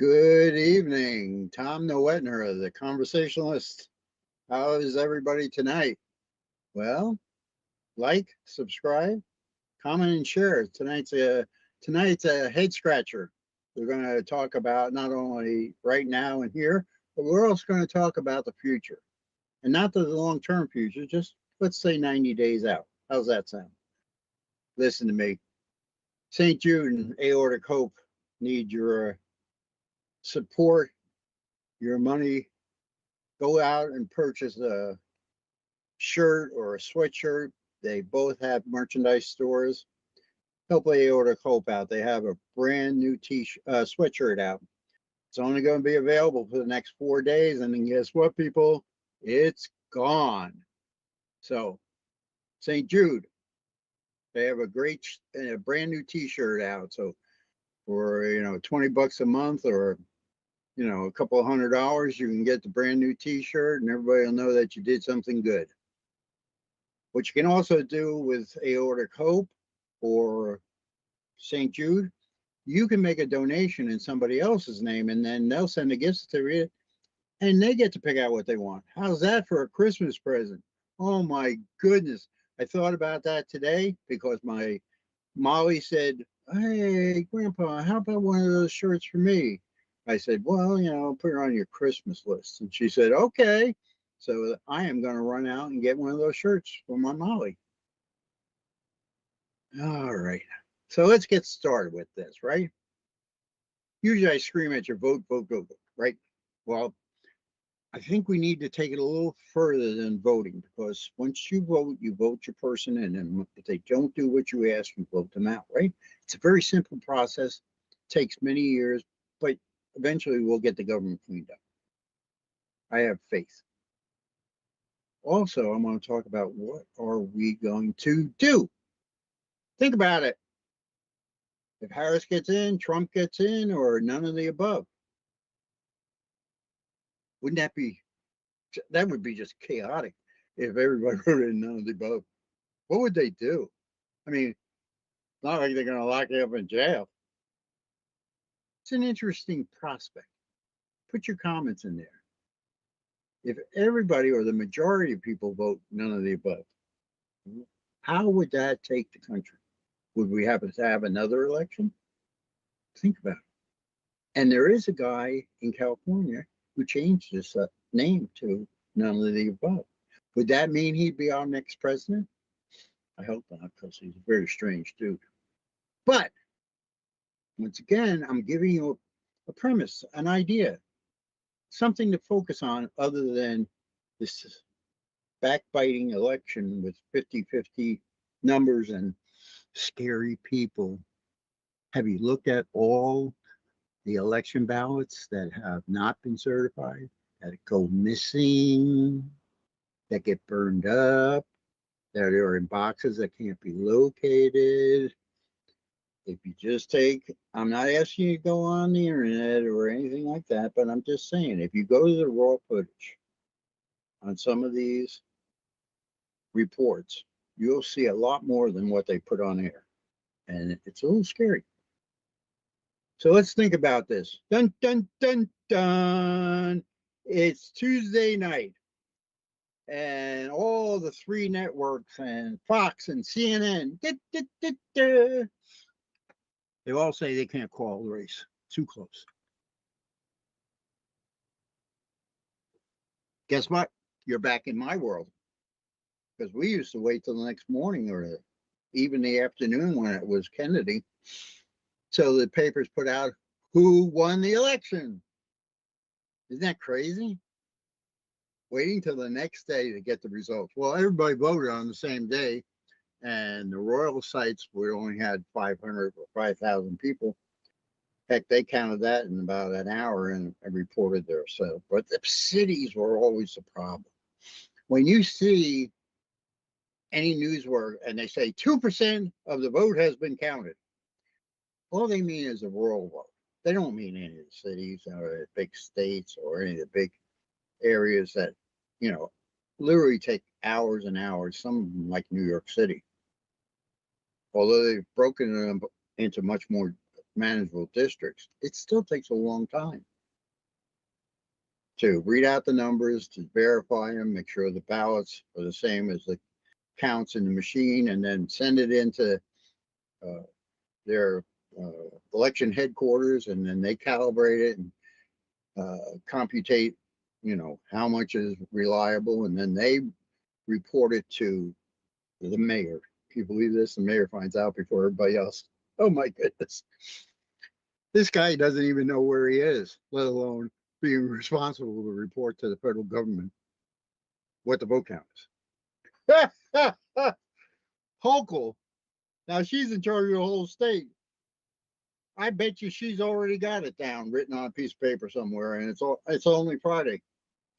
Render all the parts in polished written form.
Good evening, Tom Nowetner, the conversationalist. How is everybody tonight? Well, like, subscribe, comment, and share. Tonight's a head scratcher. We're going to talk about not only right now and here, but we're also going to talk about the future, and not the long-term future. Just let's say 90 days out. How's that sound? Listen to me. St. Jude and Aortic Hope need your support, your money. Go out and purchase a shirt or a sweatshirt. They both have merchandise stores. Help Aortic Hope out. They have a brand new sweatshirt out. It's only going to be available for the next 4 days. And then guess what, people? It's gone. So, St. Jude, they have a brand new t-shirt out. So, for, 20 bucks a month or, a couple of $100, you can get the brand new t-shirt and everybody will know that you did something good. What you can also do with Aortic Hope or St. Jude, you can make a donation in somebody else's name and then they'll send a gift certificate and they get to pick out what they want. How's that for a Christmas present? Oh my goodness. I thought about that today because my Molly said, "Hey, Grandpa, how about one of those shirts for me?" I said, "Well, put it on your Christmas list." And she said, "Okay." So I am going to run out and get one of those shirts for my Molly. All right. So let's get started with this, right? Usually I scream at you, vote, vote, vote, vote, right? Well, I think we need to take it a little further than voting because once you vote your person in. And if they don't do what you ask, you vote them out, right? It's a very simple process. It takes many years, but eventually we'll get the government cleaned up. I have faith. Also, I'm going to talk about what are we going to do. Think about it. If Harris gets in, Trump gets in, or none of the above. Wouldn't that would be just chaotic if everybody voted in none of the above. What would they do? I mean, it's not like they're going to lock you up in jail. It's an interesting prospect. Put your comments in there. If everybody or the majority of people vote none of the above, how would that take the country? Would we happen to have another election? Think about it. And there is a guy in California who changed his name to none of the above. Would that mean he'd be our next president? I hope not, because he's a very strange dude. But once again, I'm giving you a premise, an idea, something to focus on other than this backbiting election with 50-50 numbers and scary people. Have you looked at all the election ballots that have not been certified, that go missing, that get burned up, that are in boxes that can't be located? If you just I'm not asking you to go on the internet or anything like that, but I'm just saying, if you go to the raw footage on some of these reports, you'll see a lot more than what they put on air. And it's a little scary. So let's think about this. Dun, dun, dun, dun. It's Tuesday night. And all the three networks and Fox and CNN, they all say they can't call the race. Too close. Guess what? You're back in my world. Because we used to wait till the next morning or even the afternoon when it was Kennedy. So the papers put out who won the election. Isn't that crazy? Waiting till the next day to get the results. Well, everybody voted on the same day, and the royal sites, we only had 500 or 5,000 people. Heck, they counted that in about an hour and reported there. So, but the cities were always the problem. When you see any news word and they say 2% of the vote has been counted, all they mean is a rural vote. They don't mean any of the cities or the big states or any of the big areas that, literally take hours and hours, some like New York City. Although they've broken them into much more manageable districts, it still takes a long time to read out the numbers, to verify them, make sure the ballots are the same as the counts in the machine, and then send it into uh, their election headquarters, and then they calibrate it and computate, how much is reliable, and then they report it to the mayor. Can you believe this? The mayor finds out before everybody else. Oh my goodness. This guy doesn't even know where he is, let alone being responsible to report to the federal government what the vote count is. Hochul. Now she's in charge of the whole state. I bet you she's already got it down, written on a piece of paper somewhere, and it's only Friday,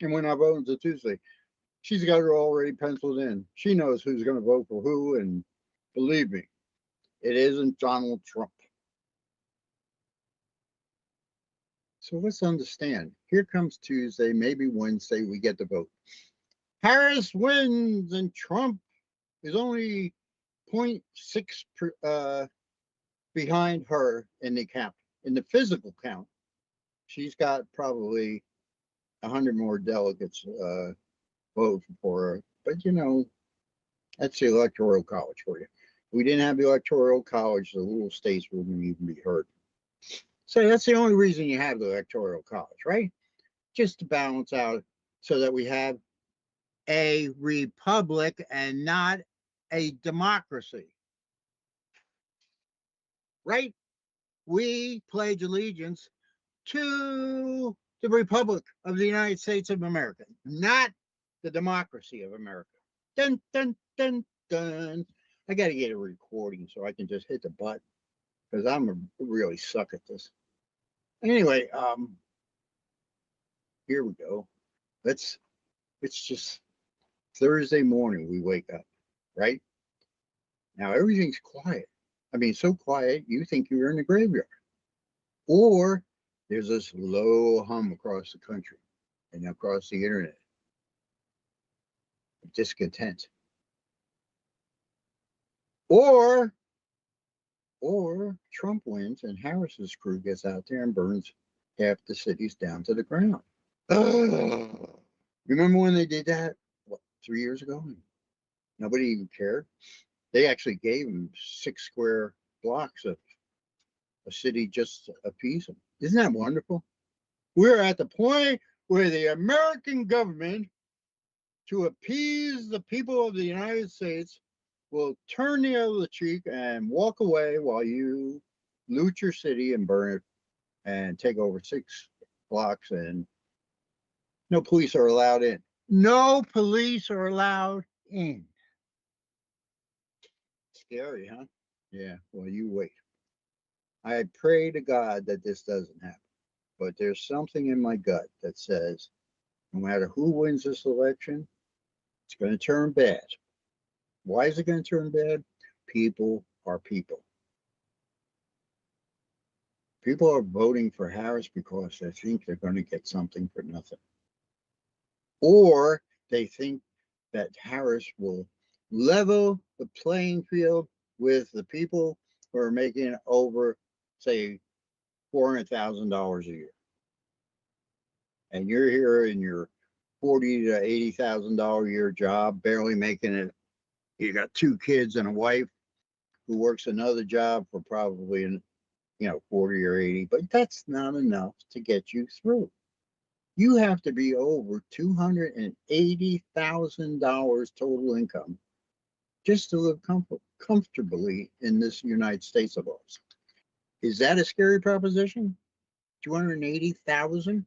and we're not voting until Tuesday. She's got it already penciled in. She knows who's going to vote for who, and believe me, it isn't Donald Trump. So let's understand. Here comes Tuesday, maybe Wednesday, we get the vote. Harris wins, and Trump is only 0.6 behind her in the count. In the physical count, she's got probably 100 more delegates vote for her. But that's the electoral college for you. If we didn't have the electoral college, the little states wouldn't even be heard. So that's the only reason you have the electoral college, right? Just to balance out so that we have a republic and not a democracy. Right? We pledge allegiance to the Republic of the United States of America, not the democracy of America. Dun, dun, dun, dun. I got to get a recording so I can just hit the button because I'm really suck at this. Anyway, here we go. It's just Thursday morning. We wake up, right? Now everything's quiet. I mean, so quiet you think you're in the graveyard, or there's this low hum across the country and across the internet of discontent. Or Trump wins and Harris's crew gets out there and burns half the cities down to the ground. Remember when they did that? What, 3 years ago? Nobody even cared. They actually gave them 6 square blocks of a city just to appease them. Isn't that wonderful? We're at the point where the American government, to appease the people of the United States, will turn the other cheek and walk away while you loot your city and burn it and take over 6 blocks, and no police are allowed in. No police are allowed in. Scary, huh? Yeah, well, you wait. I pray to God that this doesn't happen, but there's something in my gut that says no matter who wins this election, it's going to turn bad. Why is it going to turn bad? People are people. People are voting for Harris because they think they're going to get something for nothing. Or they think that Harris will level the playing field with the people who are making over, say, $400,000 a year. And you're here in your $40,000 to $80,000 a year job, barely making it. You got 2 kids and a wife who works another job for probably 40 or 80, but that's not enough to get you through. You have to be over $280,000 total income just to live comfortably in this United States of ours. Is that a scary proposition? 280,000?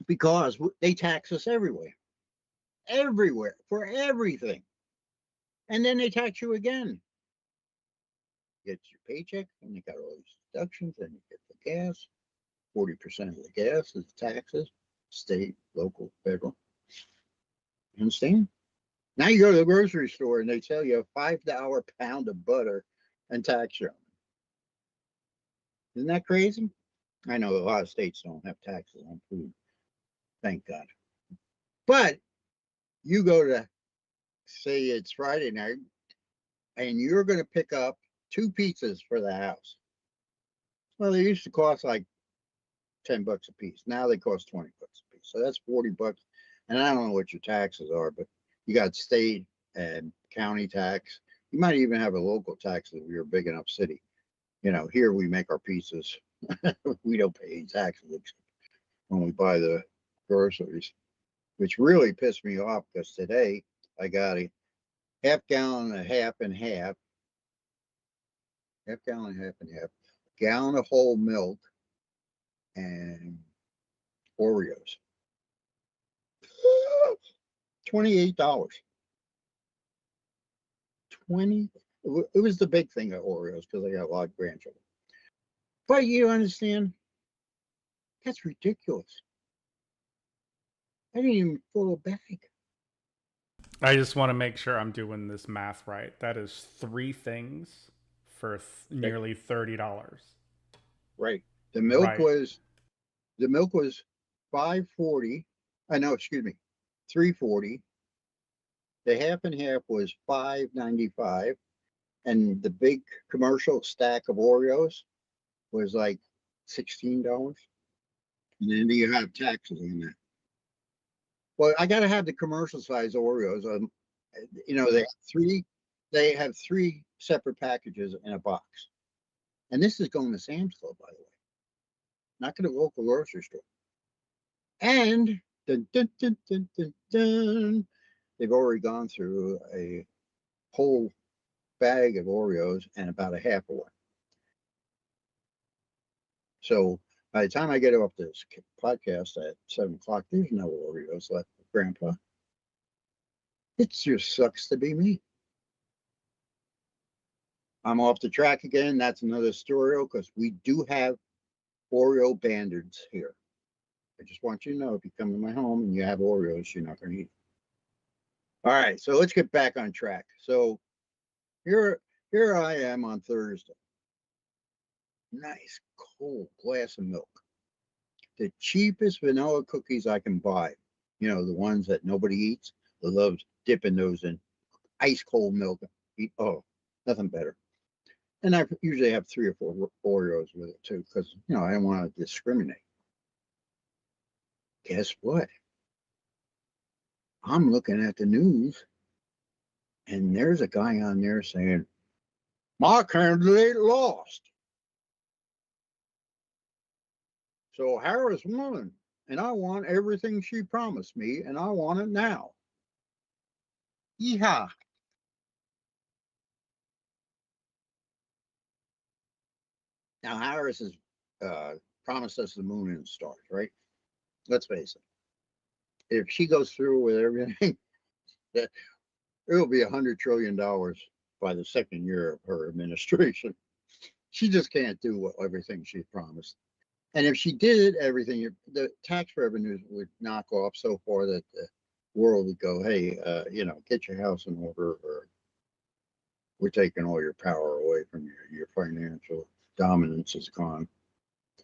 Because they tax us everywhere for everything, and then they tax you again. Get your paycheck, and you got all these deductions, and you get the gas. 40% of the gas is taxes, state, local, federal. You understand? Now you go to the grocery store and they tell you a $5 pound of butter and tax you on it. Isn't that crazy? I know a lot of states don't have taxes on food. Thank God. But you go to, say it's Friday night, and you're going to pick up 2 pizzas for the house. Well, they used to cost like $10 a piece. Now they cost $20 a piece. So that's $40. And I don't know what your taxes are, but you got state and county tax. You might even have a local tax if you're a big enough city. You know, here we make our pizzas. We don't pay any taxes when we buy the groceries, which really pissed me off because today I got a half gallon and half gallon, half and half, gallon of whole milk, and Oreos. $28. 20. It was the big thing of Oreos because I got a lot of grandchildren. But you understand, that's ridiculous. I didn't even fill a bag. I just want to make sure I'm doing this math right. That is 3 things for Okay. nearly $30. Right. The milk Right. was the milk was 5.40. I know, excuse me, 3.40. The half and half was 5.95, and the big commercial stack of Oreos was like $16. And then you have taxes on that. Well, I got to have the commercial size Oreos. You know, they have 3 separate packages in a box. And this is going to Sam's Club, by the way, not to the local grocery store. And dun, dun, dun, dun, dun, dun, they've already gone through a whole bag of Oreos and about a half of one. So by the time I get off this podcast at 7 o'clock, there's no Oreos left for Grandpa. It just sucks to be me. I'm off the track again. That's another story because we do have Oreo bandits here. I just want you to know if you come to my home and you have Oreos, you're not going to eat. All right, so let's get back on track. So here I am on Thursday. Nice cold glass of milk. The cheapest vanilla cookies I can buy. You know, the ones that nobody eats. They love dipping those in ice cold milk. Oh, nothing better. And I usually have 3 or 4 Oreos with it too, because you know I don't want to discriminate. Guess what? I'm looking at the news, and there's a guy on there saying, "My candidate lost, so Harris won, and I want everything she promised me, and I want it now." Yeehaw! Now Harris has promised us the moon and the stars, right? Let's face it. If she goes through with everything, it will be $100 trillion by the second year of her administration. She just can't do everything she promised. And if she did everything, the tax revenues would knock off so far that the world would go, "Hey, you know, get your house in order, or we're taking all your power away from you. Your financial dominance is gone."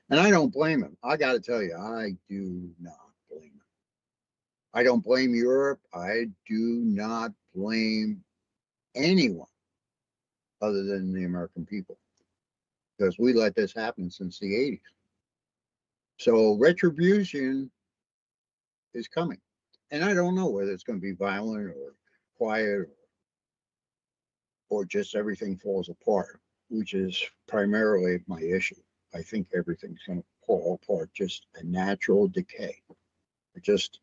And I don't blame him. I got to tell you, I do not blame him. I don't blame Europe. I do not blame anyone other than the American people because we let this happen since the 80s. So retribution is coming. And I don't know whether it's going to be violent or quiet or just everything falls apart, which is primarily my issue. I think everything's going to fall apart, just a natural decay. Just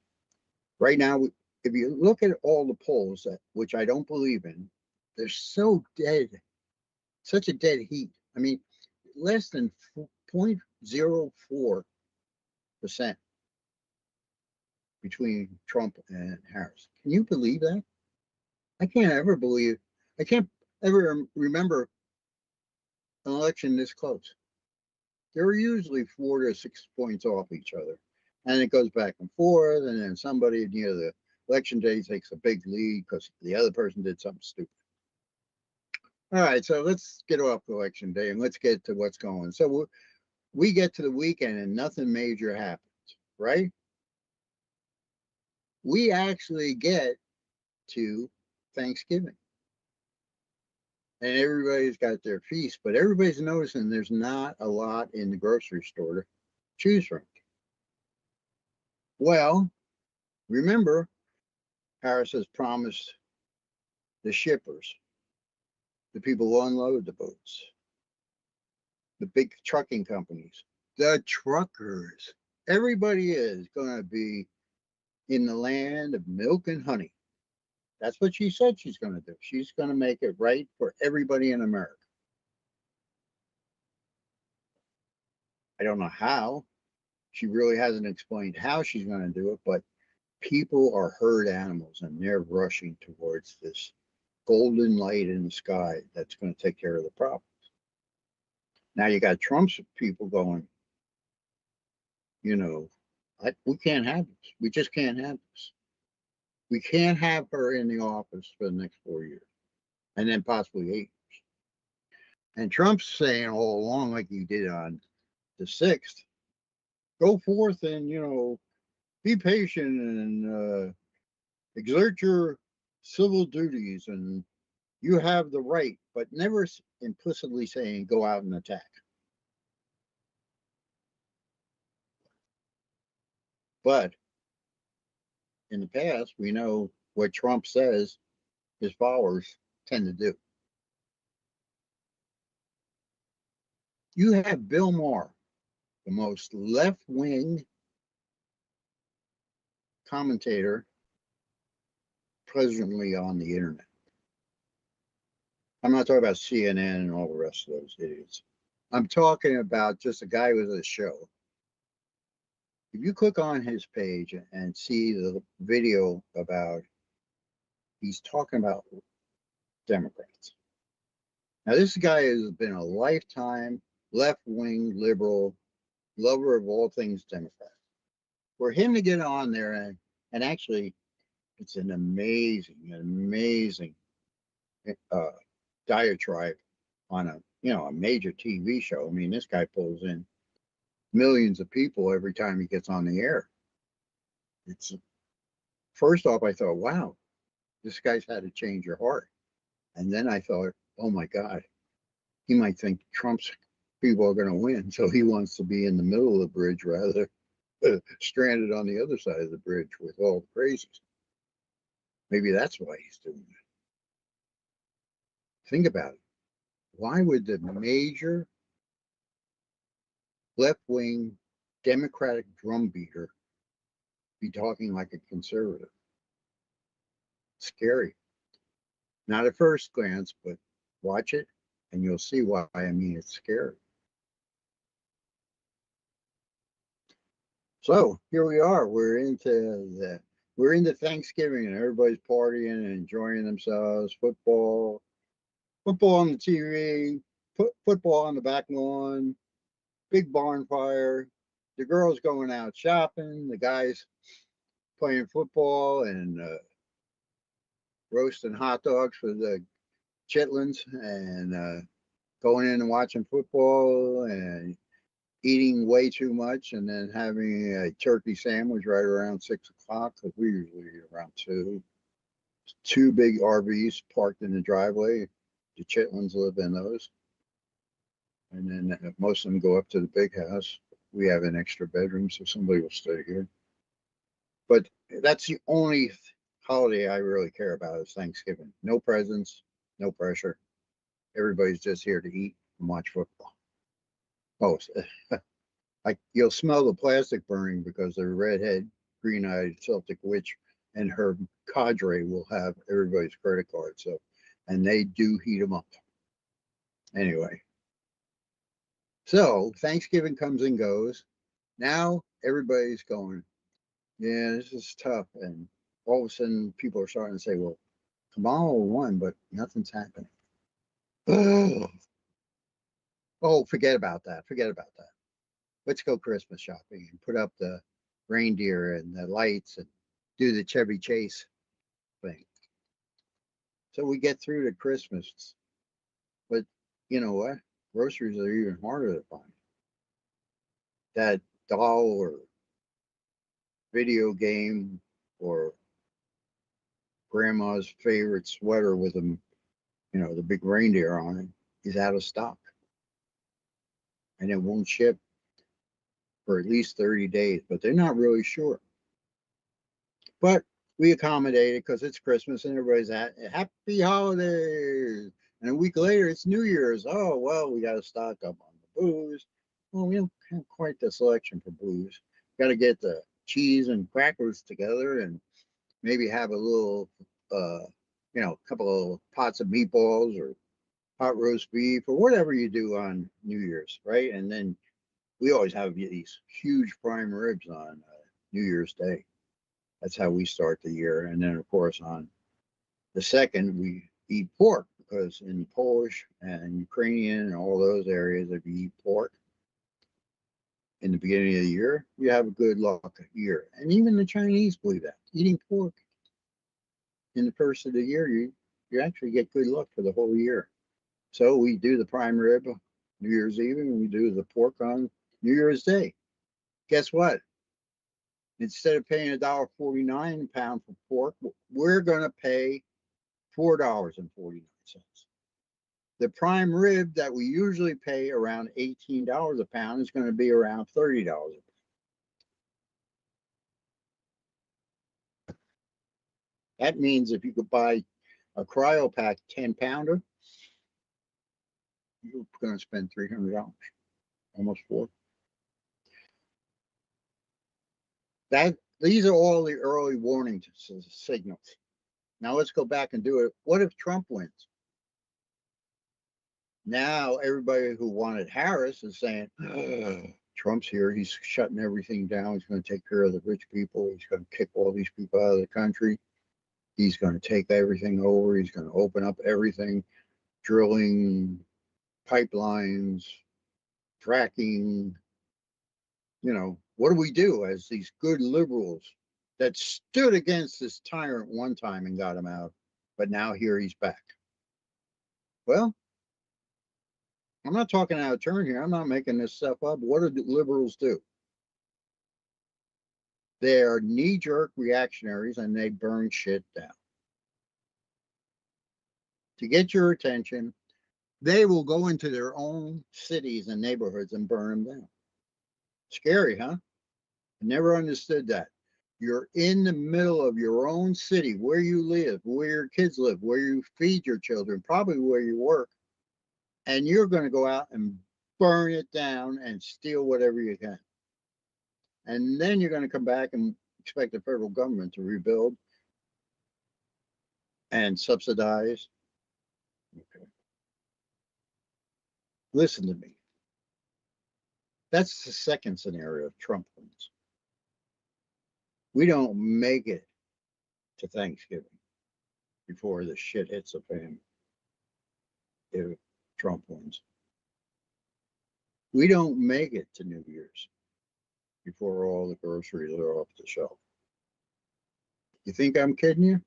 right now, if you look at all the polls, which I don't believe in, they're so dead, such a dead heat. I mean, less than 0.04% between Trump and Harris. Can you believe that? I can't ever believe, I can't ever remember an election this close. They're usually 4 to 6 points off each other. And it goes back and forth, and then somebody near the election day takes a big lead because the other person did something stupid. All right, so let's get off election day and let's get to what's going. So we get to the weekend and nothing major happens, right? We actually get to Thanksgiving. and everybody's got their feast, but everybody's noticing there's not a lot in the grocery store to choose from. Well, remember, Harris has promised the shippers, the people who unload the boats, the big trucking companies, the truckers, everybody is going to be in the land of milk and honey. That's what she said she's going to do. She's going to make it right for everybody in America. I don't know how. She really hasn't explained how she's going to do it, but people are herd animals and they're rushing towards this golden light in the sky that's going to take care of the problems. Now you got Trump's people going, you know, we can't have this. We just can't have this. We can't have her in the office for the next 4 years and then possibly 8 years. And Trump's saying all along, like he did on the 6th, go forth and, be patient and exert your civil duties and you have the right, but never implicitly saying go out and attack. But in the past, we know what Trump says his followers tend to do. You have Bill Maher, the most left-wing commentator presently on the internet. I'm not talking about CNN and all the rest of those idiots. I'm talking about just a guy with a show. If you click on his page and see the video about, he's talking about Democrats. Now, this guy has been a lifetime left-wing liberal, lover of all things Democrat. For him to get on there and actually, it's an amazing diatribe on a major TV show. I mean, this guy pulls in millions of people every time he gets on the air. It's first off, I thought, wow, this guy's had to change your heart. And then I thought, oh my God, he might think Trump's people are going to win. So he wants to be in the middle of the bridge rather stranded on the other side of the bridge with all the crazies. Maybe that's why he's doing it. Think about it. Why would the major left-wing Democratic drumbeater be talking like a conservative? Scary. Not at first glance, but watch it and you'll see why I mean it's scary. So here we are. We're into Thanksgiving and everybody's partying and enjoying themselves. Football on the TV, football on the back lawn, big barn fire. The girls going out shopping. The guys playing football and roasting hot dogs for the chitlins and going in and watching football and eating way too much and then having a turkey sandwich right around 6 o'clock because we usually eat around 2. Two big RVs parked in the driveway. The chitlins live in those. And then most of them go up to the big house. We have an extra bedroom, so somebody will stay here. But that's the only holiday I really care about is Thanksgiving. No presents, no pressure. Everybody's just here to eat and watch football. Oh, you'll smell the plastic burning because the redhead, green-eyed Celtic witch and her cadre will have everybody's credit card. So, and they do heat them up. Anyway, so Thanksgiving comes and goes. Now everybody's going, yeah, this is tough. And all of a sudden people are starting to say, well, Kamala won, but nothing's happening. Oh, forget about that. Forget about that. Let's go Christmas shopping and put up the reindeer and the lights and do the Chevy Chase thing. So we get through to Christmas. But you know what? Groceries are even harder to find. That doll or video game or grandma's favorite sweater with a the big reindeer on it, is out of stock and it won't ship for at least 30 days, but they're not really sure. But we accommodate it because it's Christmas and everybody's at happy holidays. And a week later, it's New Year's. Oh, well, we got to stock up on the booze. Well, we don't have quite the selection for booze. Got to get the cheese and crackers together and maybe have a little, a couple of pots of meatballs or hot roast beef or whatever you do on New Year's, right? And then we always have these huge prime ribs on New Year's Day. That's how we start the year. And then, of course, on the second, we eat pork because in Polish and Ukrainian and all those areas, if you eat pork in the beginning of the year, you have a good luck year. And even the Chinese believe that. Eating pork in the first of the year, you actually get good luck for the whole year. So we do the prime rib New Year's Eve and we do the pork on New Year's Day. Guess what? Instead of paying $1.49 a pound for pork, we're going to pay $4.49. The prime rib that we usually pay around $18 a pound is going to be around $30 a pound. That means if you could buy a CryoPack 10-pounder, you're going to spend $300, almost $400. These are all the early warning signals. Now let's go back and do it. What if Trump wins? Now everybody who wanted Harris is saying, Trump's here. He's shutting everything down. He's going to take care of the rich people. He's going to kick all these people out of the country. He's going to take everything over. He's going to open up everything, drilling, pipelines, fracking. What do we do as these good liberals that stood against this tyrant one time and got him out, but now here he's back? Well, I'm not talking out of turn here. I'm not making this stuff up. What do liberals do? They are knee-jerk reactionaries and they burn shit down. To get your attention, they will go into their own cities and neighborhoods and burn them down. Scary, huh? I never understood that. You're in the middle of your own city, where you live, where your kids live, where you feed your children, probably where you work, and you're going to go out and burn it down and steal whatever you can. And then you're going to come back and expect the federal government to rebuild and subsidize. Okay. Listen to me. That's the second scenario if Trump wins. We don't make it to Thanksgiving before the shit hits the fan if Trump wins. We don't make it to New Year's before all the groceries are off the shelf. You think I'm kidding you?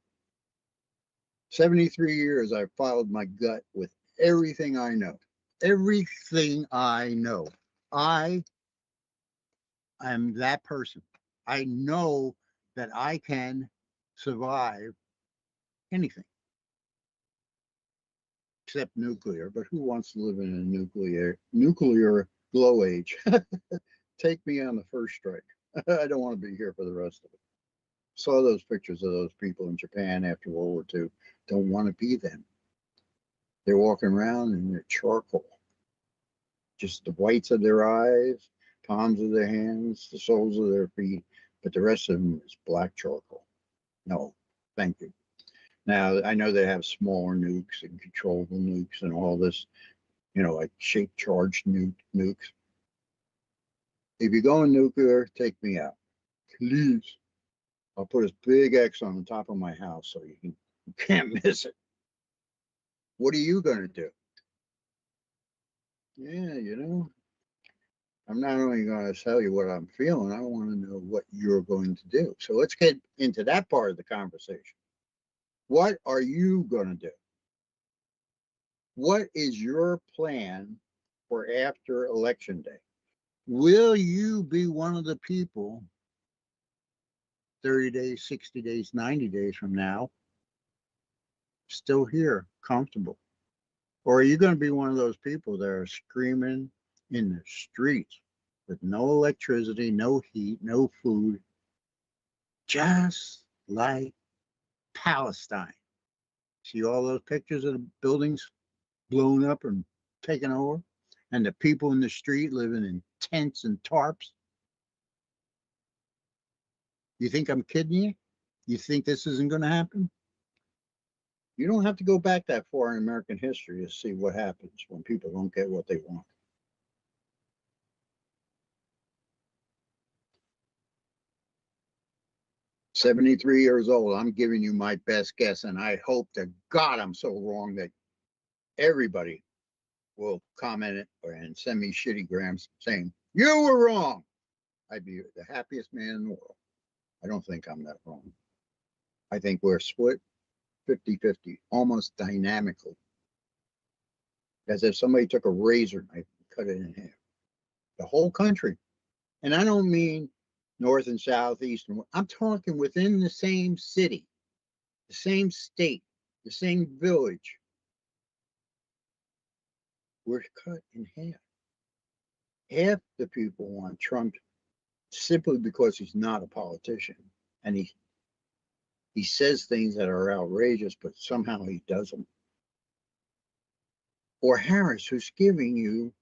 73 years I've followed my gut with everything I know. Everything I know. I am that person. I know that I can survive anything except nuclear. But who wants to live in a nuclear glow age? Take me on the first strike. I don't want to be here for the rest of it. Saw those pictures of those people in Japan after World War II. Don't want to be them. They're walking around in their charcoal. Just the whites of their eyes, palms of their hands, the soles of their feet, but the rest of them is black charcoal. No, thank you. Now, I know they have smaller nukes and controllable nukes and all this, like shape charged nukes. If you're going nuclear, take me out. Please. I'll put a big X on the top of my house so you can't miss it. What are you going to do? Yeah, I'm not only going to tell you what I'm feeling, I want to know what you're going to do. So let's get into that part of the conversation. What are you going to do? What is your plan for after Election Day? Will you be one of the people 30 days, 60 days, 90 days from now, still here, comfortable, Or are you going to be one of those people that are screaming in the streets with no electricity, no heat, no food, just like Palestine? See all those pictures of the buildings blown up and taken over, and the people in the street living in tents and tarps? You think I'm kidding you? You think this isn't going to happen? You don't have to go back that far in American history to see what happens when people don't get what they want. "73 years old. I'm giving you my best guess, and I hope to God I'm so wrong that everybody will comment it and send me shitty grams saying, you were wrong. I'd be the happiest man in the world. I don't think I'm that wrong. I think we're split 50-50, almost dynamically, as if somebody took a razor knife and cut it in half. The whole country. And I don't mean north and south, east and west. I'm talking within the same city, the same state, the same village. We're cut in half. Half the people want Trump simply because he's not a politician, and he says things that are outrageous, but somehow he does them. Or Harris, who's giving you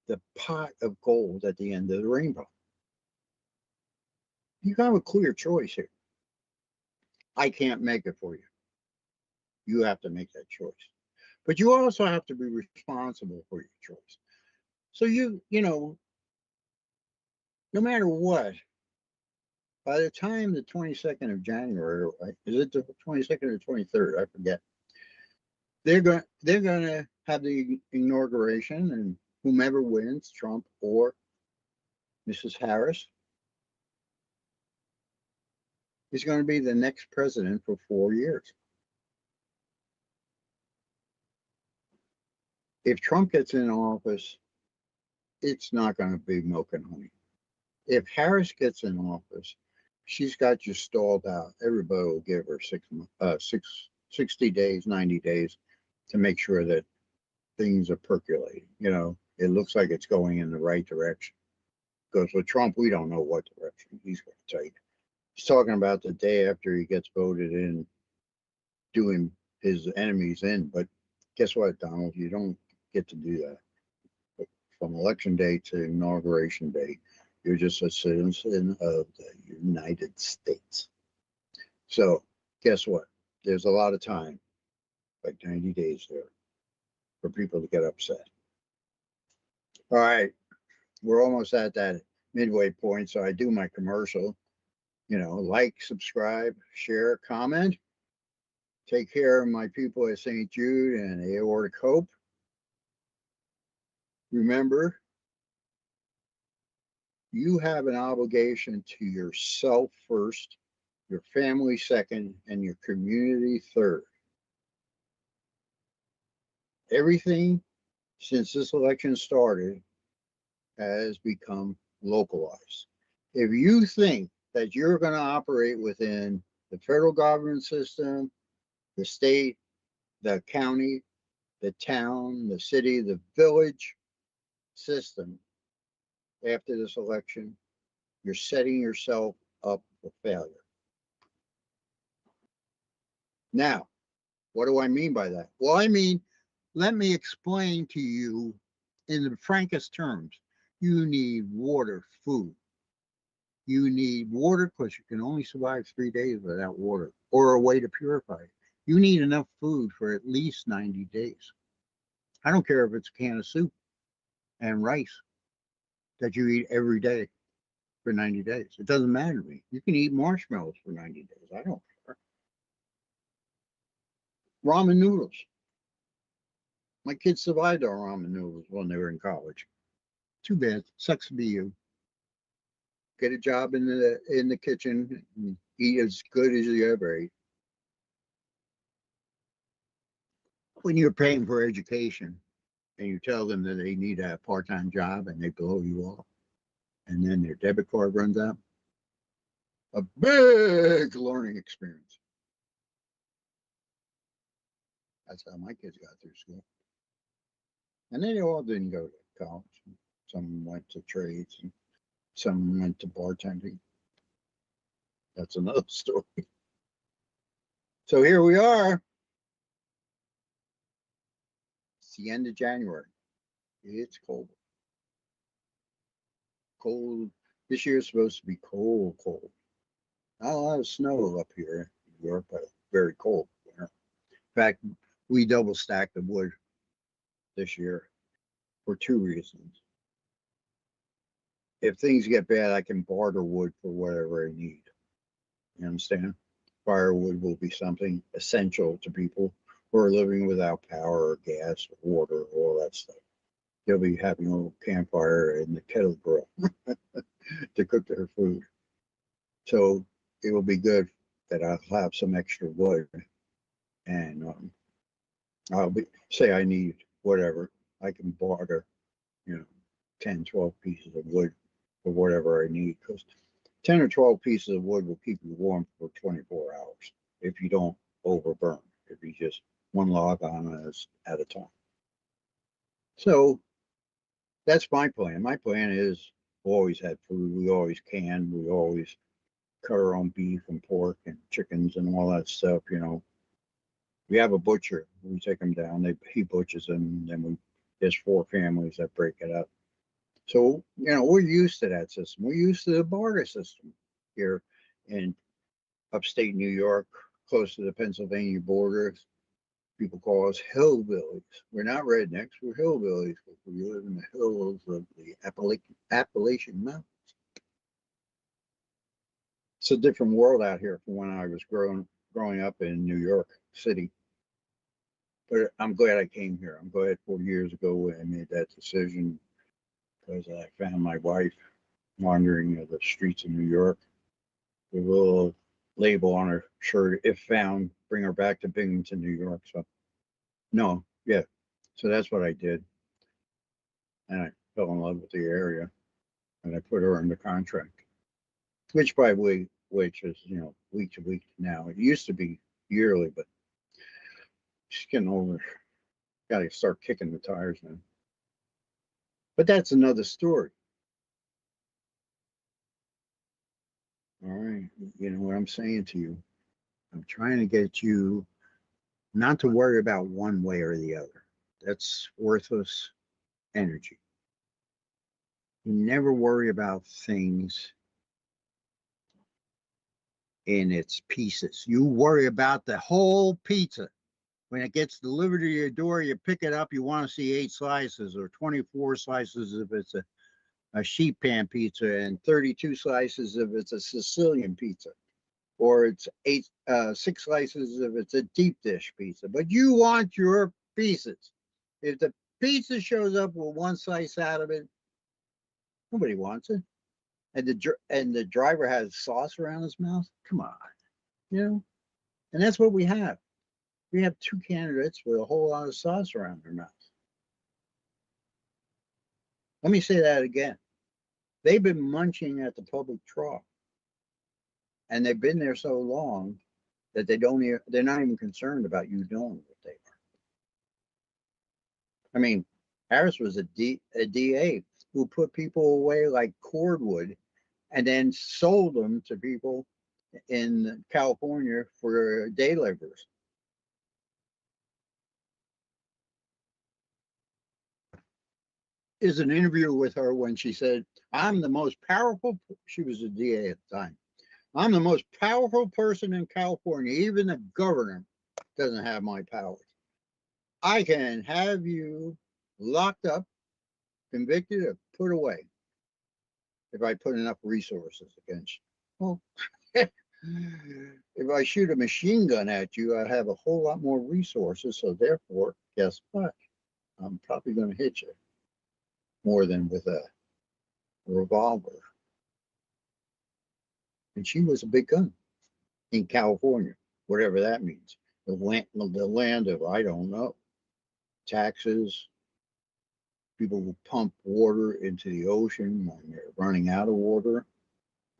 the pot of gold at the end of the rainbow. You have a clear choice here. I can't make it for you. You have to make that choice. But you also have to be responsible for your choice. So you know, no matter what, by the time the 22nd of January, is it the 22nd or 23rd? I forget. They're going to have the inauguration, and whomever wins, Trump or Mrs. Harris, is going to be the next president for 4 years. If Trump gets in office, it's not going to be milk and honey. If Harris gets in office, she's got you stalled out. Everybody will give her 60 days, 90 days to make sure that things are percolating. You know, it looks like it's going in the right direction. Because with Trump, we don't know what direction he's going to take. He's talking about the day after he gets voted in, doing his enemies in. But guess what, Donald? You don't get to do that. But from election day to inauguration day, you're just a citizen of the United States. So guess what? There's a lot of time, like 90 days there, for people to get upset. All right, we're almost at that midway point, so I do my commercial. You know, like, subscribe, share, comment. Take care of my people at St. Jude and Aortic Hope. Remember, you have an obligation to yourself first, your family second, and your community third. Everything since this election started has become localized. If you think that you're going to operate within the federal government system, the state, the county, the town, the city, the village system after this election, you're setting yourself up for failure. Now, what do I mean by that? Well, I mean, let me explain to you in the frankest terms. You need water, food. You need water because you can only survive 3 days without water or a way to purify it. You need enough food for at least 90 days. I don't care if it's a can of soup and rice that you eat every day for 90 days. It doesn't matter to me. You can eat marshmallows for 90 days. I don't care. Ramen noodles. My kids survived on ramen noodles when they were in college. Too bad. Sucks to be you. Get a job in the kitchen and eat as good as you ever ate. When you're paying for education and you tell them that they need a part-time job and they blow you off, and then their debit card runs out, a big learning experience. That's how my kids got through school. And they all didn't go to college. Some went to trades and some went to bartending. That's another story. So here we are. It's the end of January. It's cold. Cold. This year is supposed to be cold, cold. Not a lot of snow up here in New York, but very cold winter. In fact, we double stacked the wood this year for two reasons. If things get bad, I can barter wood for whatever I need. You understand? Firewood will be something essential to people who are living without power or gas or water, all that stuff. They'll be having a little campfire in the kettle grill to cook their food. So it will be good that I'll have some extra wood, and I'll be say I need whatever, I can barter, 10, 12 pieces of wood for whatever I need, because 10 or 12 pieces of wood will keep you warm for 24 hours if you don't overburn, if you just one log on at a time. So that's my plan. My plan is always have food. We always can. We always cut our own beef and pork and chickens and all that stuff. We have a butcher. We take them down. He butchers them. And then there's 4 families that break it up. So, we're used to that system. We're used to the barter system here in upstate New York, close to the Pennsylvania border. People call us hillbillies. We're not rednecks, we're hillbillies because we live in the hills of the Appalachian Mountains. It's a different world out here from when I was growing up in New York City. But I'm glad I came here. I'm glad 40 years ago I made that decision, because I found my wife wandering the streets of New York with a little label on her shirt, if found, bring her back to Binghamton, New York. So that's what I did. And I fell in love with the area, and I put her under contract, which is, week to week now. It used to be yearly, but she's getting older. Got to start kicking the tires now. But that's another story. All right. You know what I'm saying to you? I'm trying to get you not to worry about one way or the other. That's worthless energy. You never worry about things in its pieces. You worry about the whole pizza. When it gets delivered to your door, you pick it up, you want to see 8 slices or 24 slices if it's a sheet pan pizza, and 32 slices if it's a Sicilian pizza, or it's 6 slices if it's a deep dish pizza. But you want your pieces. If the pizza shows up with 1 slice out of it, nobody wants it. And the driver has sauce around his mouth. Come on, and that's what we have. We have 2 candidates with a whole lot of sauce around their mouth. Let me say that again. They've been munching at the public trough, and they've been there so long that they're not even concerned about you knowing what they are. I mean, Harris was a DA who put people away like cordwood and then sold them to people in California for day laborers. Is an interview with her when she said, I'm the most powerful, she was a DA at the time. I'm the most powerful person in California. Even the governor doesn't have my powers. I can have you locked up, convicted, or put away if I put enough resources against you. Well, if I shoot a machine gun at you, I have a whole lot more resources. So therefore, guess what? I'm probably going to hit you more than with a revolver. And she was a big gun in California, whatever that means. The land of, I don't know, taxes. People will pump water into the ocean when they're running out of water.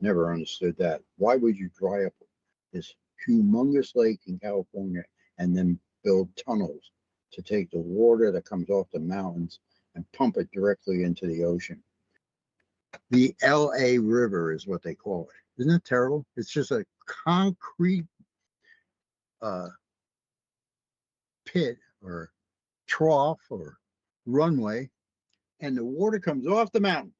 Never understood that. Why would you dry up this humongous lake in California and then build tunnels to take the water that comes off the mountains and pump it directly into the ocean. The LA River is what they call it. Isn't that terrible? It's just a concrete uh, pit or trough or runway, and the water comes off the mountain.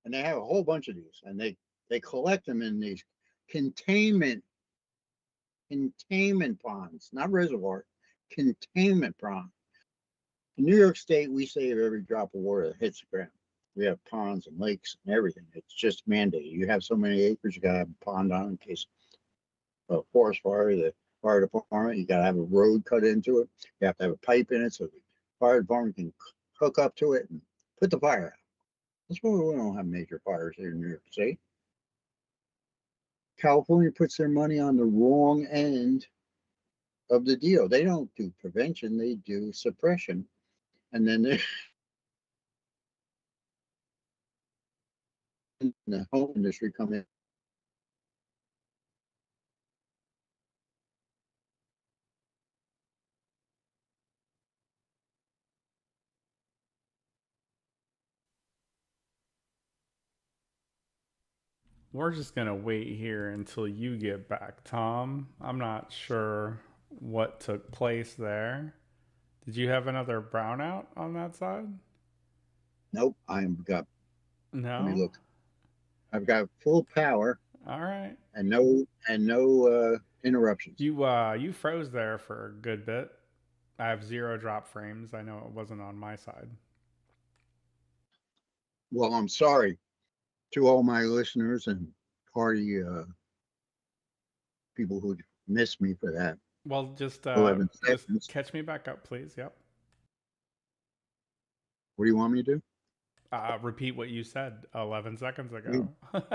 And they have a whole bunch of these, and they collect them in these containment ponds, not reservoirs, containment ponds. In New York State, we save every drop of water that hits the ground. We have ponds and lakes and everything. It's just mandated. You have so many acres, you gotta have a pond on in case of a forest fire, the fire department, you gotta have a road cut into it. You have to have a pipe in it so the fire department can hook up to it and put the fire out. That's why we don't have major fires here in New York State. California puts their money on the wrong end of the deal. They don't do prevention, they do suppression. And then the home industry come in. We're just going to wait here until you get back, Tom. I'm not sure what took place there. Did you have another brownout on that side? Nope, I've got, let me No? look. I've got full power All right. and no interruptions. You froze there for a good bit. I have 0 drop frames. I know it wasn't on my side. Well, I'm sorry to all my listeners and party people who missed me for that Well, just 11 just seconds. catch me back up, please. Yep. What do you want me to do? Repeat what you said 11 seconds You- ago.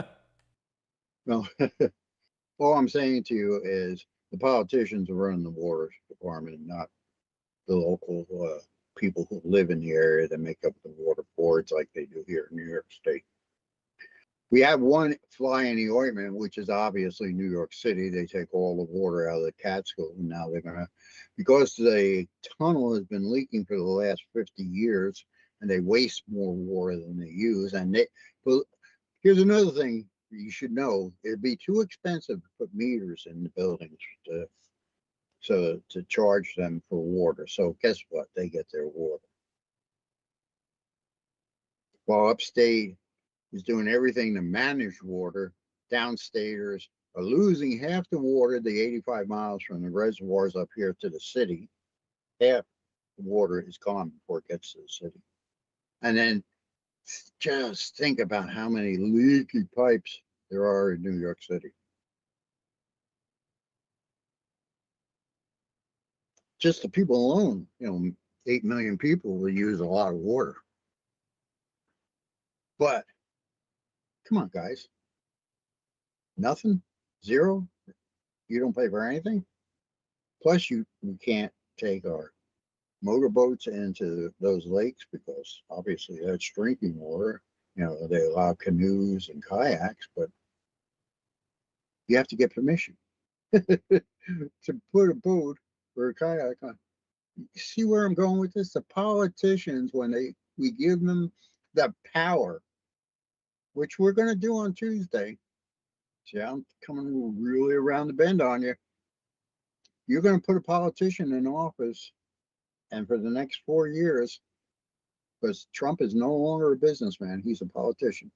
Well, all I'm saying to you is the politicians are running the water department, not the local people who live in the area that make up the water boards like they do here in New York State. We have one fly in the ointment, which is obviously New York City. They take all the water out of the Catskill, and now they're gonna, because the tunnel has been leaking for the last 50 years, and they waste more water than they use. And they, but here's another thing you should know: it'd be too expensive to put meters in the buildings to charge them for water. So guess what? They get their water. While upstate is doing everything to manage water, downstaters are losing half the water, the 85 miles from the reservoirs up here to the city. Half the water is gone before it gets to the city. And then just think about how many leaky pipes there are in New York City. Just the people alone, 8 million people will use a lot of water. But come on, guys. Nothing? Zero? You don't pay for anything? Plus, we can't take our motorboats into those lakes because obviously that's drinking water. They allow canoes and kayaks, but you have to get permission to put a boat or a kayak on. See where I'm going with this? The politicians, when we give them the power, which we're going to do on Tuesday. See, I'm coming really around the bend on you. You're going to put a politician in office, and for the next 4 years, because Trump is no longer a businessman, he's a politician.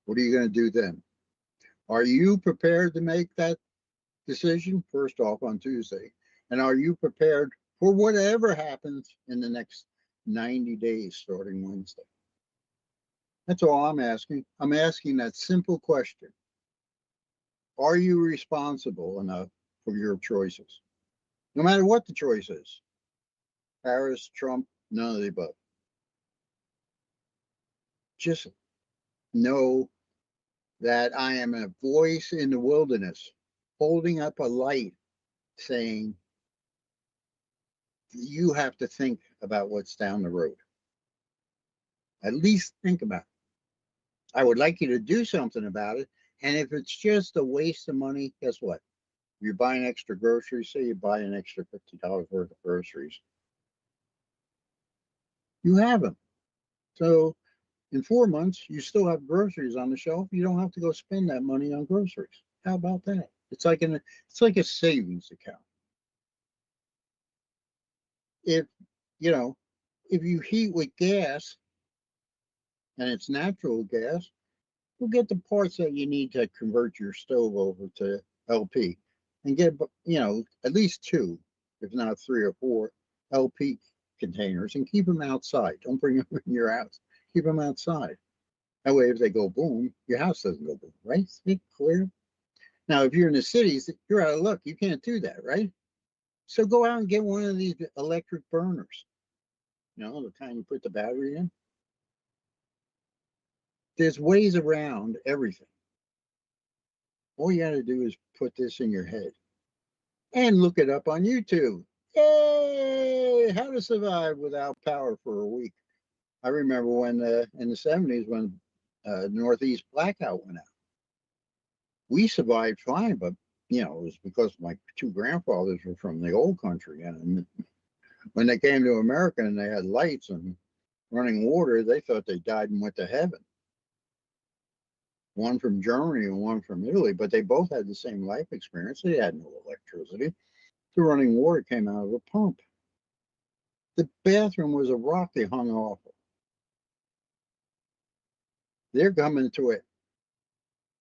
What are you going to do then? Are you prepared to make that decision first off on Tuesday? And are you prepared for whatever happens in the next 90 days starting Wednesday? That's all I'm asking. I'm asking that simple question. Are you responsible enough for your choices? No matter what the choice is. Harris, Trump, none of the above. Just know that I am a voice in the wilderness, holding up a light saying, you have to think about what's down the road. At least think about it. I would like you to do something about it. And if it's just a waste of money, guess what? You're buying extra groceries, say you buy an extra $50 worth of groceries. You have them. So in 4 months, you still have groceries on the shelf. You don't have to go spend that money on groceries. How about that? It's like a savings account. If you know, if you heat with gas and it's natural gas, you'll get the parts that you need to convert your stove over to LP and get, at least two, if not three or four LP containers and keep them outside. Don't bring them in your house. Keep them outside. That way, if they go boom, your house doesn't go boom, right? See, clear? Now, if you're in the cities, you're out of luck. You can't do that, right? So go out and get one of these electric burners. The kind you put the battery in. There's ways around everything. All you got to do is put this in your head and look it up on YouTube. Yay! How to survive without power for a week. I remember when in the 70s when Northeast blackout went out. We survived fine, but it was because my two grandfathers were from the old country, and when they came to America and they had lights and running water, they thought they died and went to heaven. One from Germany and one from Italy, but they both had the same life experience. They had no electricity. The running water came out of a pump. The bathroom was a rock they hung off of. They're coming to it,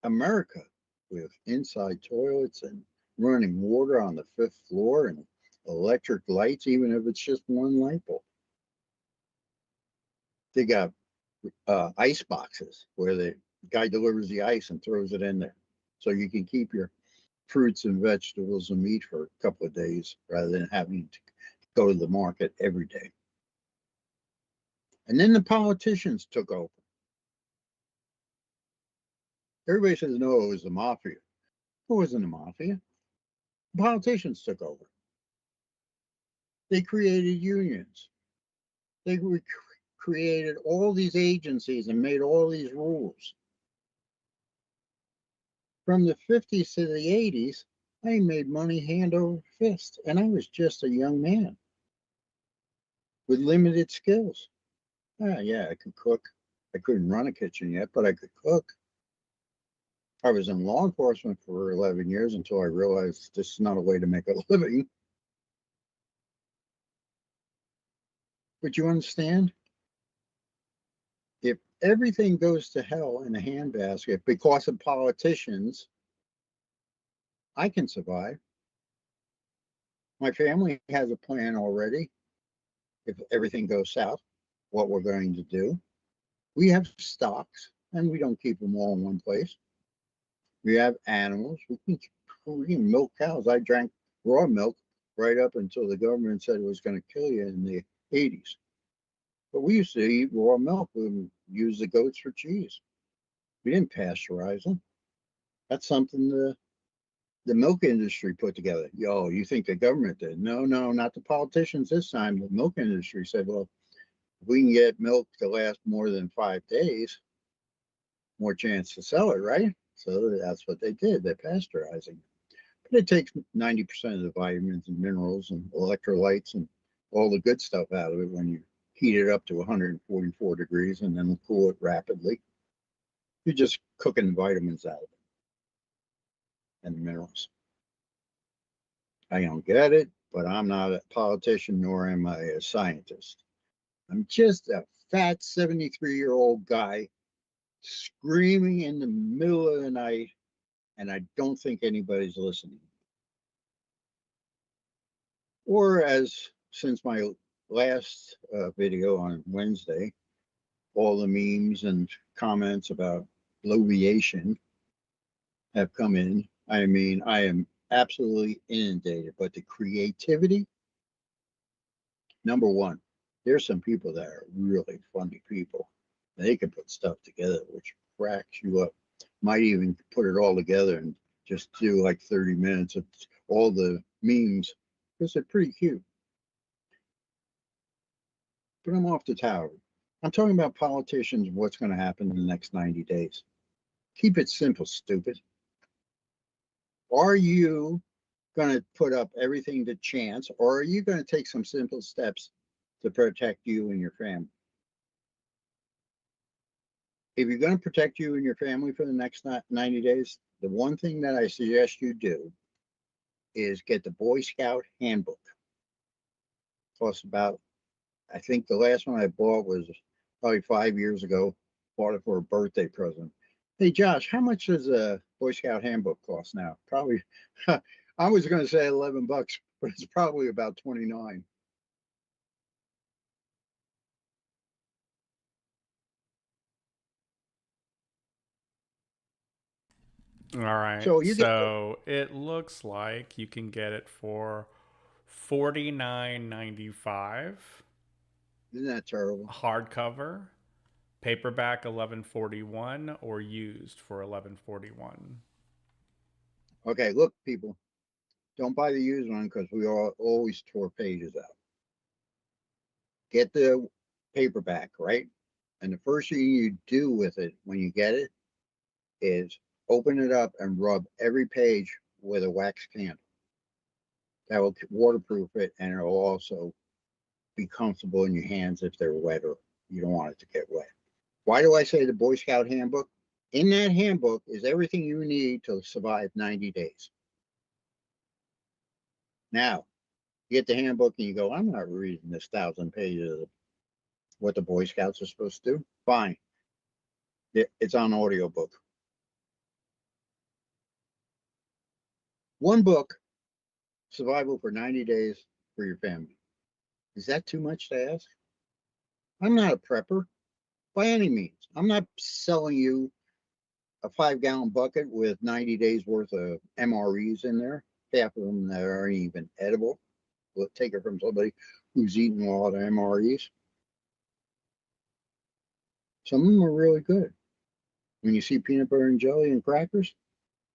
America, with inside toilets and running water on the 5th floor and electric lights, even if it's just one light bulb. They got ice boxes where the guy delivers the ice and throws it in there. So you can keep your fruits and vegetables and meat for a couple of days rather than having to go to the market every day. And then the politicians took over. Everybody says, no, it was the mafia. It wasn't the mafia. The politicians took over. They created unions. They created all these agencies and made all these rules. From the 50s to the 80s, I made money hand over fist, and I was just a young man with limited skills. Yeah, I could cook. I couldn't run a kitchen yet, but I could cook. I was in law enforcement for 11 years until I realized this is not a way to make a living. But you understand? If everything goes to hell in a handbasket because of politicians, I can survive. My family has a plan already. If everything goes south, what we're going to do. We have stocks, and we don't keep them all in one place. We have animals. We can milk cows. I drank raw milk right up until the government said it was going to kill you in the 80s. But we used to eat raw milk. We would use the goats for cheese. We didn't pasteurize them. That's something the milk industry put together. You think the government did? No, not the politicians this time. The milk industry said, well, if we can get milk to last more than 5 days, more chance to sell it, right? So that's what they did. They're pasteurizing. But it takes 90% of the vitamins and minerals and electrolytes and all the good stuff out of it when you heat it up to 144 degrees and then cool it rapidly. You're just cooking vitamins out of it and minerals. I don't get it, but I'm not a politician, nor am I a scientist. I'm just a fat 73-year-old guy screaming in the middle of the night, and I don't think anybody's listening. Or since my last video on Wednesday, all the memes and comments about bloviation have come in. I mean, I am absolutely inundated, but the creativity, number one, there's some people that are really funny people. They can put stuff together which cracks you up. Might even put it all together and just do like 30 minutes of all the memes because they're pretty cute. But I'm off the tower. I'm talking about politicians and what's going to happen in the next 90 days. Keep it simple, stupid. Are you going to put up everything to chance, or are you going to take some simple steps to protect you and your family? If you're going to protect you and your family for the next 90 days, the one thing that I suggest you do is get the Boy Scout handbook. Costs about, I think the last one I bought was probably 5 years ago. Bought it for a birthday present. Hey Josh, how much does a Boy Scout handbook cost now? Probably, I was going to say $11, but it's probably about 29. All right. So you get, So it looks like you can get it for $49.95 isn't that terrible? hardcover, paperback 1141, or used for 1141. Okay, look, people, don't buy the used one because we always tore pages out. Get the paperback, right? And the first thing you do with it when you get it is open it up and rub every page with a wax candle. That will waterproof it, and it will also be comfortable in your hands if they're wet or you don't want it to get wet. Why do I say the Boy Scout handbook? In that handbook is everything you need to survive 90 days. Now, you get the handbook and you go, I'm not reading this 1,000 pages of what the Boy Scouts are supposed to do. Fine. It's on audiobook. One book, survival for 90 days for your family. Is that too much to ask? I'm not a prepper by any means. I'm not selling you a 5-gallon bucket with 90 days worth of MREs in there. Half of them that aren't even edible. We'll take it from somebody who's eaten a lot of MREs. Some of them are really good. When you see peanut butter and jelly and crackers,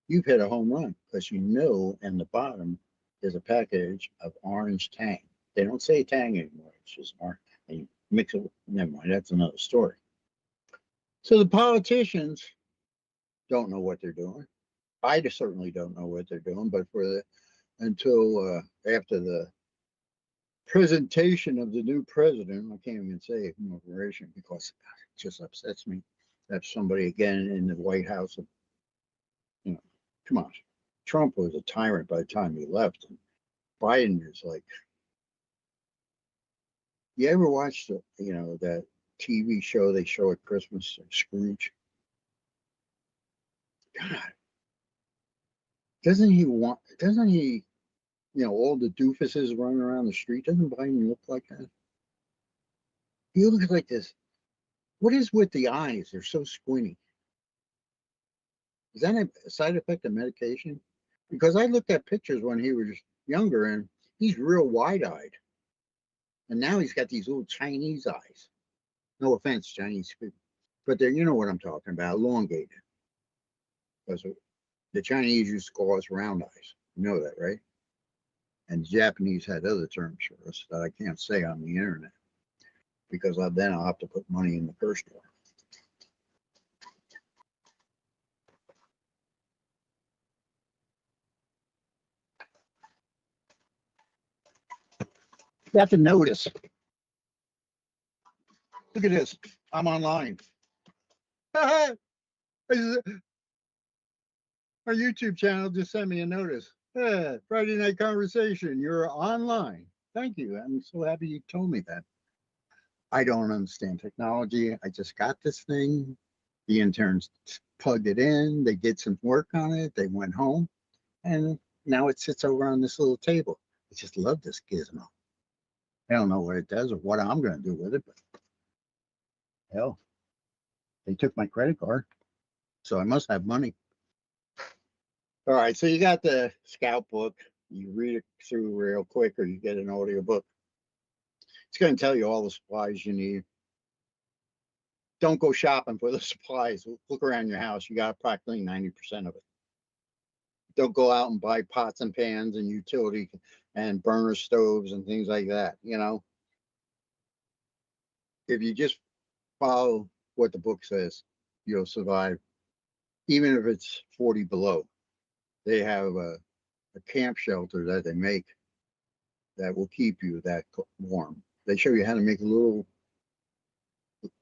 you've hit a home run because you know in the bottom is a package of orange Tang. They don't say Tang anymore. It's just orange. And you mix it. Never mind. That's another story. So the politicians don't know what they're doing. I certainly don't know what they're doing. But until after the presentation of the new president, I can't even say inauguration because it just upsets me that somebody again in the White House. You know, come on. Trump was a tyrant by the time he left, and Biden is like. You ever watch that TV show they show at Christmas, Scrooge? God, doesn't he, all the doofuses running around the street, doesn't Biden look like that? He looks like this. What is with the eyes? They're so squinty. Is that a side effect of medication? Because I looked at pictures when he was younger and he's real wide-eyed. And now he's got these little Chinese eyes. No offense, Chinese people. But they're, you know what I'm talking about, elongated. Because the Chinese used to call us round eyes. You know that, right? And the Japanese had other terms for us that I can't say on the internet because then I'll have to put money in the curse jar. You have to notice. Look at this. I'm online. Our YouTube channel just sent me a notice. Friday Night Conversation. You're online. Thank you. I'm so happy you told me that. I don't understand technology. I just got this thing. The interns plugged it in. They did some work on it. They went home. And now it sits over on this little table. I just love this gizmo. I don't know what it does or what I'm going to do with it, but hell, they took my credit card. So I must have money. All right, so you got the Scout book. You read it through real quick, or you get an audio book. It's going to tell you all the supplies you need. Don't go shopping for the supplies. Look around your house. You got practically 90% of it. Don't go out and buy pots and pans and utility and burner stoves and things like that. If you just follow what the book says, you'll survive. Even if it's 40 below, they have a camp shelter that they make that will keep you that warm. They show you how to make little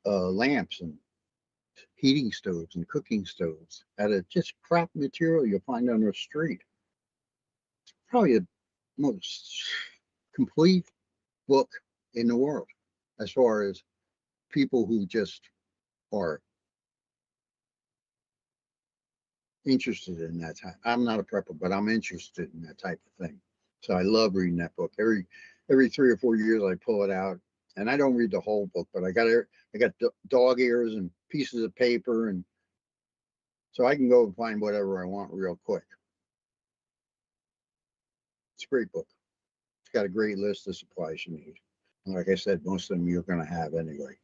lamps and heating stoves and cooking stoves out of just crap material you'll find on the street. It's probably the most complete book in the world as far as people who just are interested in that type. I'm not a prepper, but I'm interested in that type of thing. So I love reading that book. Every 3 or 4 years I pull it out, and I don't read the whole book, but I got dog ears and pieces of paper, and so I can go and find whatever I want real quick. It's a great book. It's got a great list of supplies you need. And like I said, most of them you're going to have anyway.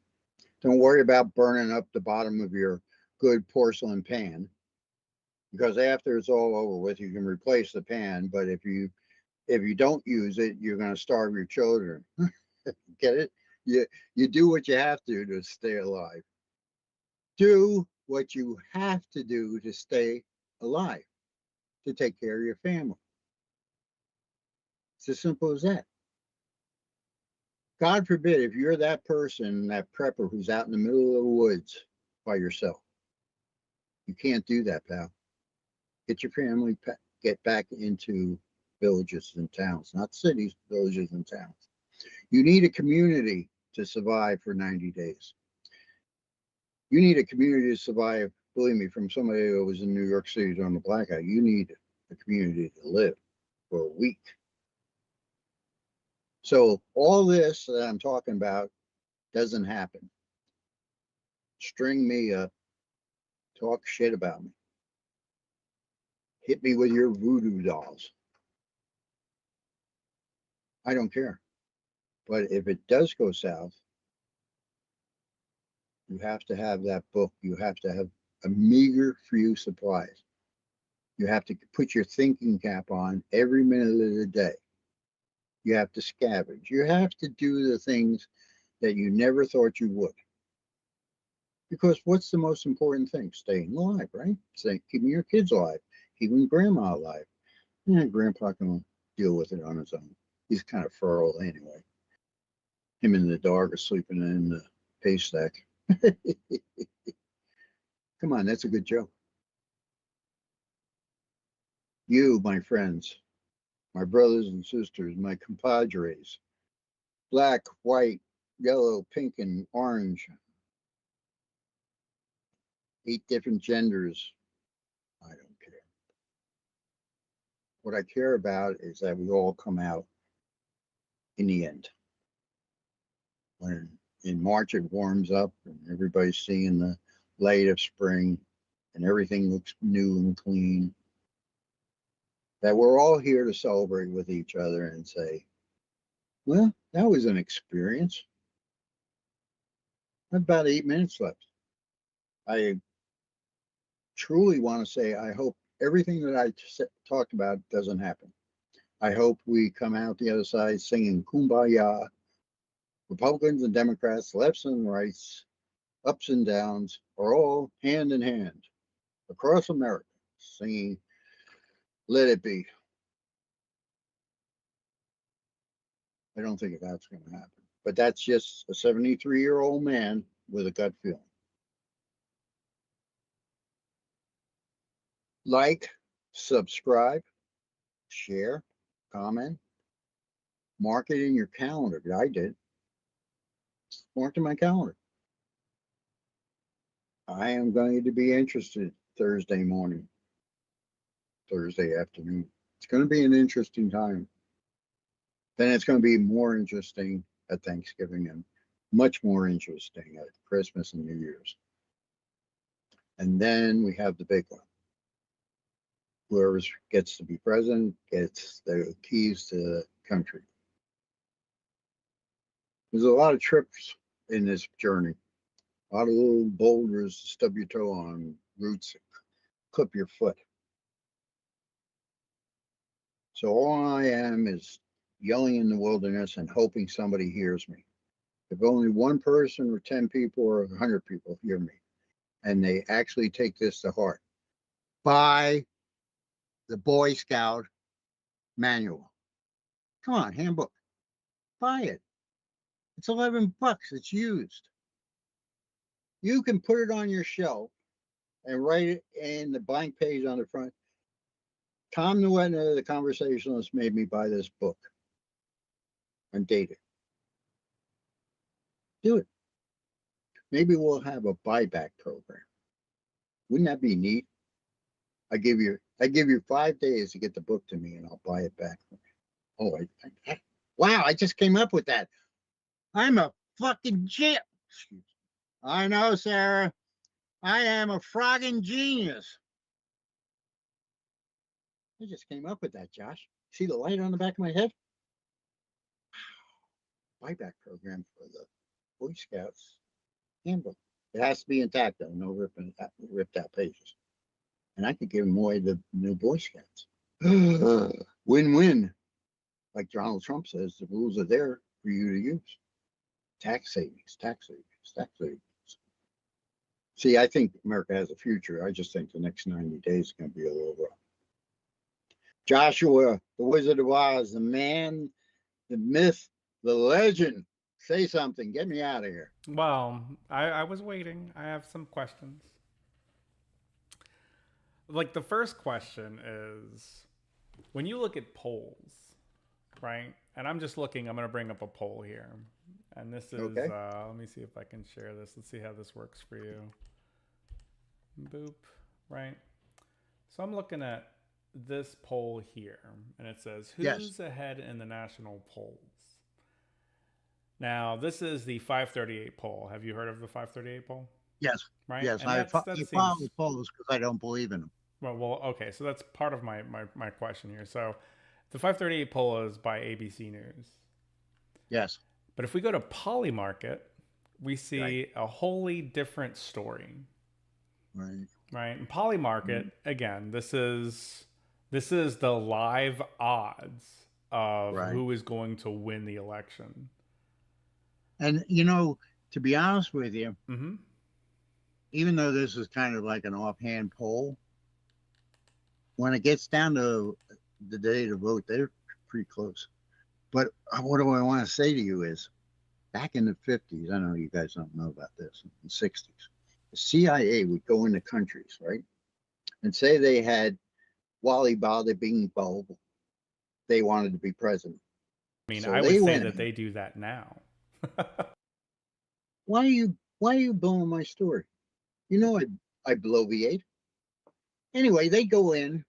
Don't worry about burning up the bottom of your good porcelain pan, because after it's all over with, you can replace the pan. But if you don't use it, you're going to starve your children. Get it? You do what you have to stay alive. Do what you have to do to stay alive, to take care of your family. It's as simple as that. God forbid if you're that person, that prepper who's out in the middle of the woods by yourself. You can't do that, pal. Get your family, get back into villages and towns, not cities, villages and towns. You need a community to survive for 90 days. You need a community to survive, believe me, from somebody who was in New York City during the blackout. You need a community to live for a week. So all this that I'm talking about doesn't happen. String me up, talk shit about me. Hit me with your voodoo dolls. I don't care. But if it does go south, you have to have that book. You have to have a meager few supplies. You have to put your thinking cap on every minute of the day. You have to scavenge. You have to do the things that you never thought you would. Because what's the most important thing? Staying alive, right? Keeping your kids alive, keeping grandma alive. Yeah, grandpa can deal with it on his own. He's kind of feral anyway. Him and the dog are sleeping in the haystack. Come on, that's a good joke. You, my friends, my brothers and sisters, my compadres, black, white, yellow, pink, and orange, 8 different genders. I don't care. What I care about is that we all come out in the end. When in March it warms up and everybody's seeing the light of spring and everything looks new and clean, that we're all here to celebrate with each other and say, well, that was an experience. I have about 8 minutes left. I truly want to say, I hope everything that I talked about doesn't happen. I hope we come out the other side singing Kumbaya, Republicans and Democrats, lefts and rights, ups and downs, are all hand in hand across America singing Let It Be. I don't think that's going to happen. But that's just a 73-year-old man with a gut feeling. Like, subscribe, share, comment, mark it in your calendar. I did. Mark in my calendar. I am going to be interested Thursday morning, Thursday afternoon. It's going to be an interesting time. Then it's going to be more interesting at Thanksgiving and much more interesting at Christmas and New Year's. And then we have the big one. Whoever gets to be president gets the keys to the country. There's a lot of trips in this journey. A lot of little boulders to stub your toe on, roots clip your foot. So all I am is yelling in the wilderness and hoping somebody hears me. If only one person or 10 people or 100 people hear me and they actually take this to heart, buy the Boy Scout manual. Come on, handbook. Buy it. It's $11. It's used. You can put it on your shelf and write it in the blank page on the front. Tom Nuetner, the conversationalist, made me buy this book and date it. Do it. Maybe we'll have a buyback program. Wouldn't that be neat? I give you 5 days to get the book to me, and I'll buy it back. Oh, wow! I just came up with that. I'm a fucking genius. I know, Sarah. I am a frogging genius. I just came up with that, Josh. See the light on the back of my head? Buyback program for the Boy Scouts handbook. It has to be intact, though, no ripped out pages. And I could give them away the new Boy Scouts. Win-win. Like Donald Trump says, the rules are there for you to use. Tax savings, tax savings, tax savings. See, I think America has a future. I just think the next 90 days is going to be a little rough. Joshua, the Wizard of Oz, the man, the myth, the legend. Say something. Get me out of here. Well, I was waiting. I have some questions. Like the first question is, when you look at polls, right? And I'm just looking, I'm going to bring up a poll here. And this is, Okay. Let me see if I can share this. Let's see how this works for you. Boop, right? So I'm looking at this poll here, and it says, who's Yes. ahead in the national polls? Now, this is the 538 poll. Have you heard of the 538 poll? Yes. Right? Yes. And I that follow seems the polls because I don't believe in them. well, okay. So that's part of my question here. So the 538 poll is by ABC News. Yes. But if we go to Polymarket, we see a wholly different story. Right. Right? And Polymarket, again, this is the live odds of who is going to win the election. And, to be honest with you, even though this is kind of like an offhand poll, when it gets down to the day to vote, they're pretty close. But what do I want to say to you is, back in the 50s, I know you guys don't know about this, in the 60s, the CIA would go into countries, right? And say they had Wally Bada Bing Bulb, they wanted to be president. I mean, So I would say that they do that now. Why are you blowing my story? I bloviate. Anyway, they go in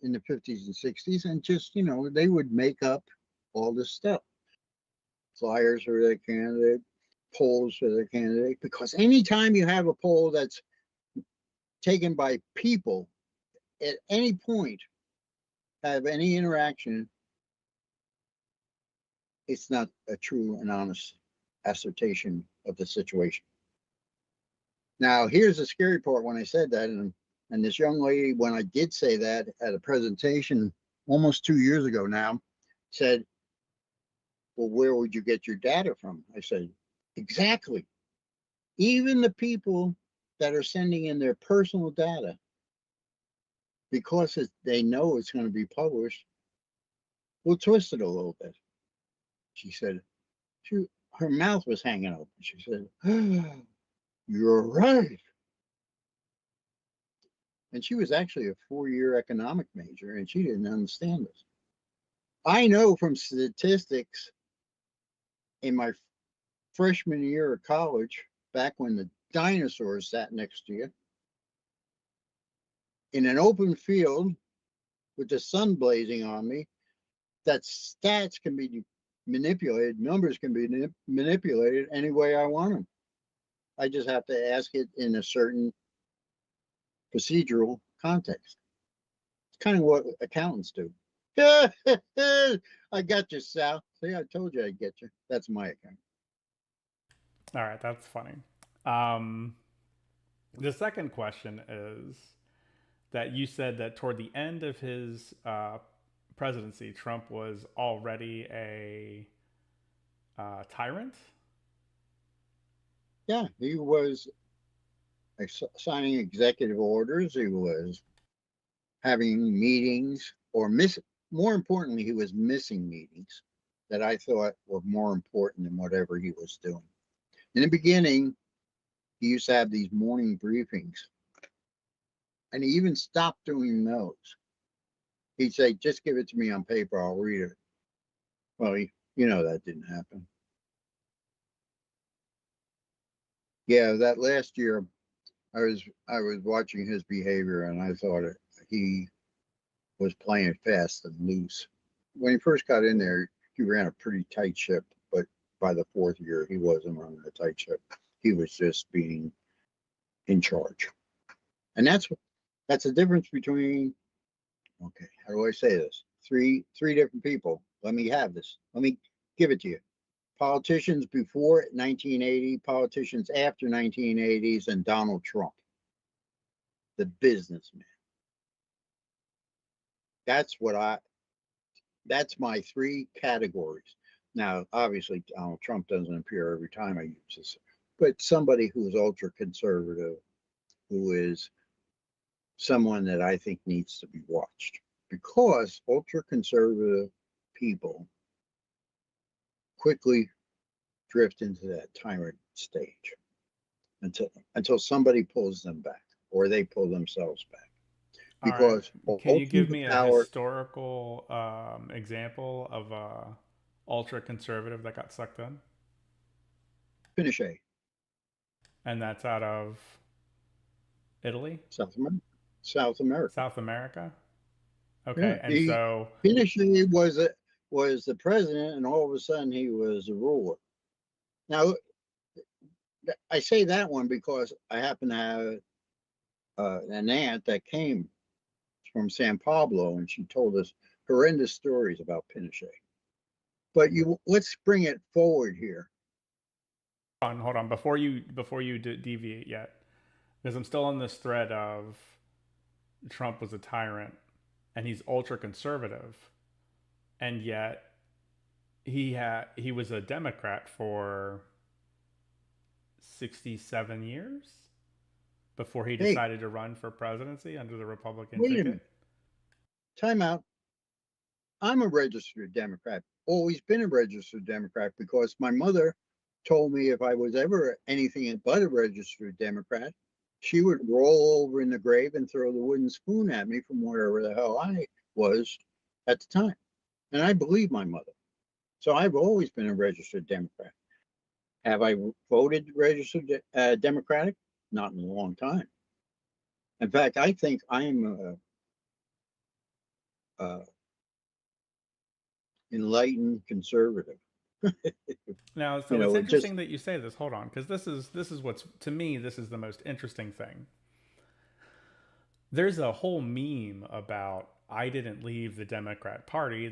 the 50s and 60s and just, they would make up all this stuff. Flyers for their candidate, polls for their candidate, because anytime you have a poll that's taken by people at any point have any interaction, it's not a true and honest assertion of the situation. Now, here's the scary part when I said that, and this young lady, when I did say that at a presentation almost 2 years ago now, said, well, where would you get your data from? I said, exactly. Even the people that are sending in their personal data, because they know it's going to be published, will twist it a little bit. She said, her mouth was hanging open. She said, oh, you're right. And she was actually a 4-year economic major, and she didn't understand this. I know from statistics in my freshman year of college, back when the dinosaurs sat next to you, in an open field with the sun blazing on me, that stats can be manipulated, numbers can be manipulated any way I want them. I just have to ask it in a certain procedural context. It's kind of what accountants do. I got you, Sal. See, I told you I'd get you. That's my account. All right, that's funny. The second question is that you said that toward the end of his presidency, Trump was already a tyrant. Yeah, he was signing executive orders. He was having meetings or more importantly, he was missing meetings that I thought were more important than whatever he was doing. In the beginning, he used to have these morning briefings, and he even stopped doing those. He'd say, just give it to me on paper, I'll read it. Well, that didn't happen. Yeah, that last year, I was watching his behavior, and I thought he was playing fast and loose. When he first got in there, he ran a pretty tight ship, but by the fourth year, he wasn't running a tight ship. He was just being in charge. And that's the difference between, okay, how do I say this? Three different people. Let me have this. Let me give it to you. Politicians before 1980, politicians after 1980s, and Donald Trump, the businessman. That's my three categories. Now, obviously, Donald Trump doesn't appear every time I use this, but somebody who's ultra conservative, who is someone that I think needs to be watched, because ultra conservative people quickly drift into that tyrant stage until somebody pulls them back or they pull themselves back. All right. Because Can you give ultimate me a power, historical example of a ultra conservative that got sucked in? Pinochet, And that's out of Italy, South America. South America. South America. Yeah, Okay, and so Pinochet was the president, and all of a sudden he was a ruler. Now, I say that one because I happen to have an aunt that came from San Pablo, and she told us horrendous stories about Pinochet. But let's bring it forward here. hold on, before you deviate yet, because I'm still on this thread of Trump was a tyrant and he's ultra conservative, and yet he was a Democrat for 67 years before he Hey, decided to run for presidency under the Republican wait a ticket. minute. Time out. I'm a registered Democrat, always been a registered Democrat, because my mother told me if I was ever anything but a registered Democrat, she would roll over in the grave and throw the wooden spoon at me from wherever the hell I was at the time. And I believe my mother. So I've always been a registered Democrat. Have I voted registered Democratic? Not in a long time. In fact, I think I am a enlightened conservative. Now, so it's It just interesting that you say this. Hold on, because this is what's, to me, this is the most interesting thing. There's a whole meme about I didn't leave the Democrat Party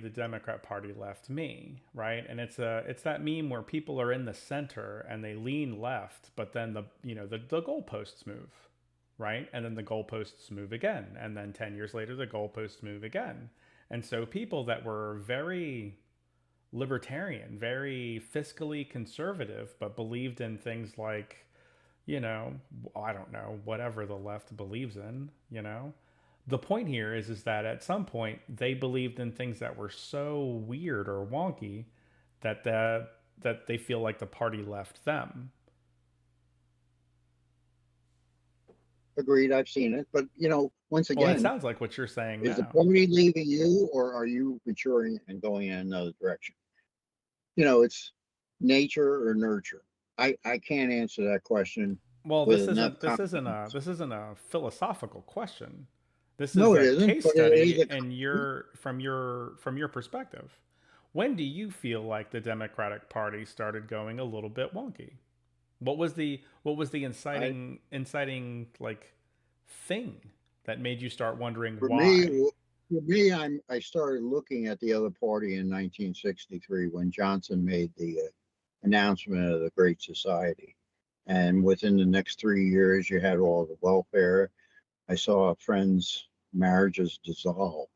left me, right? And it's that meme where people are in the center and they lean left, but then the goalposts move, right? And then the goalposts move again, and then 10 years later the goalposts move again. And so people that were very libertarian, very fiscally conservative, but believed in things like, I don't know, whatever the left believes in, The point here is that at some point they believed in things that were so weird or wonky that they feel like the party left them. agreed. I've seen it, but once Well, it again, sounds like what you're saying is the now. party leaving you, or are you maturing and going in another direction? It's nature or nurture. I can't answer that question Well, with this enough isn't this isn't a confidence. this isn't a philosophical question. This No, is it a isn't, case but it study is a and from your perspective. When do you feel like the Democratic Party started going a little bit wonky? What was the I, inciting like thing that made you start wondering for me. why? For me, I started looking at the other party in 1963 when Johnson made the announcement of the Great Society, and within the next 3 years, you had all the welfare. I saw friends' marriages dissolve.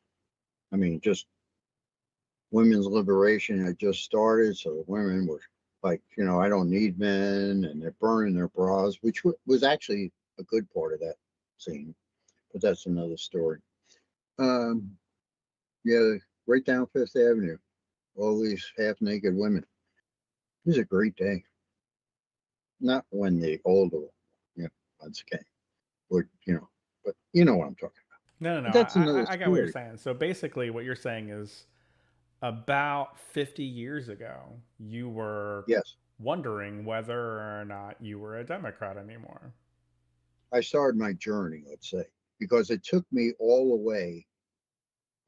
I mean, just women's liberation had just started, so the women were like, I don't need men, and they're burning their bras, which was actually a good part of that scene, but that's another story. Yeah, right down Fifth Avenue. All these half-naked women. It was a great day. Not when the older, ones came, or but you know what I'm talking about. No, no, But no. that's another I got what you're story. saying. So basically, what you're saying is about 50 years ago, you were Yes, wondering whether or not you were a Democrat anymore. I started my journey, let's say, because it took me all the way.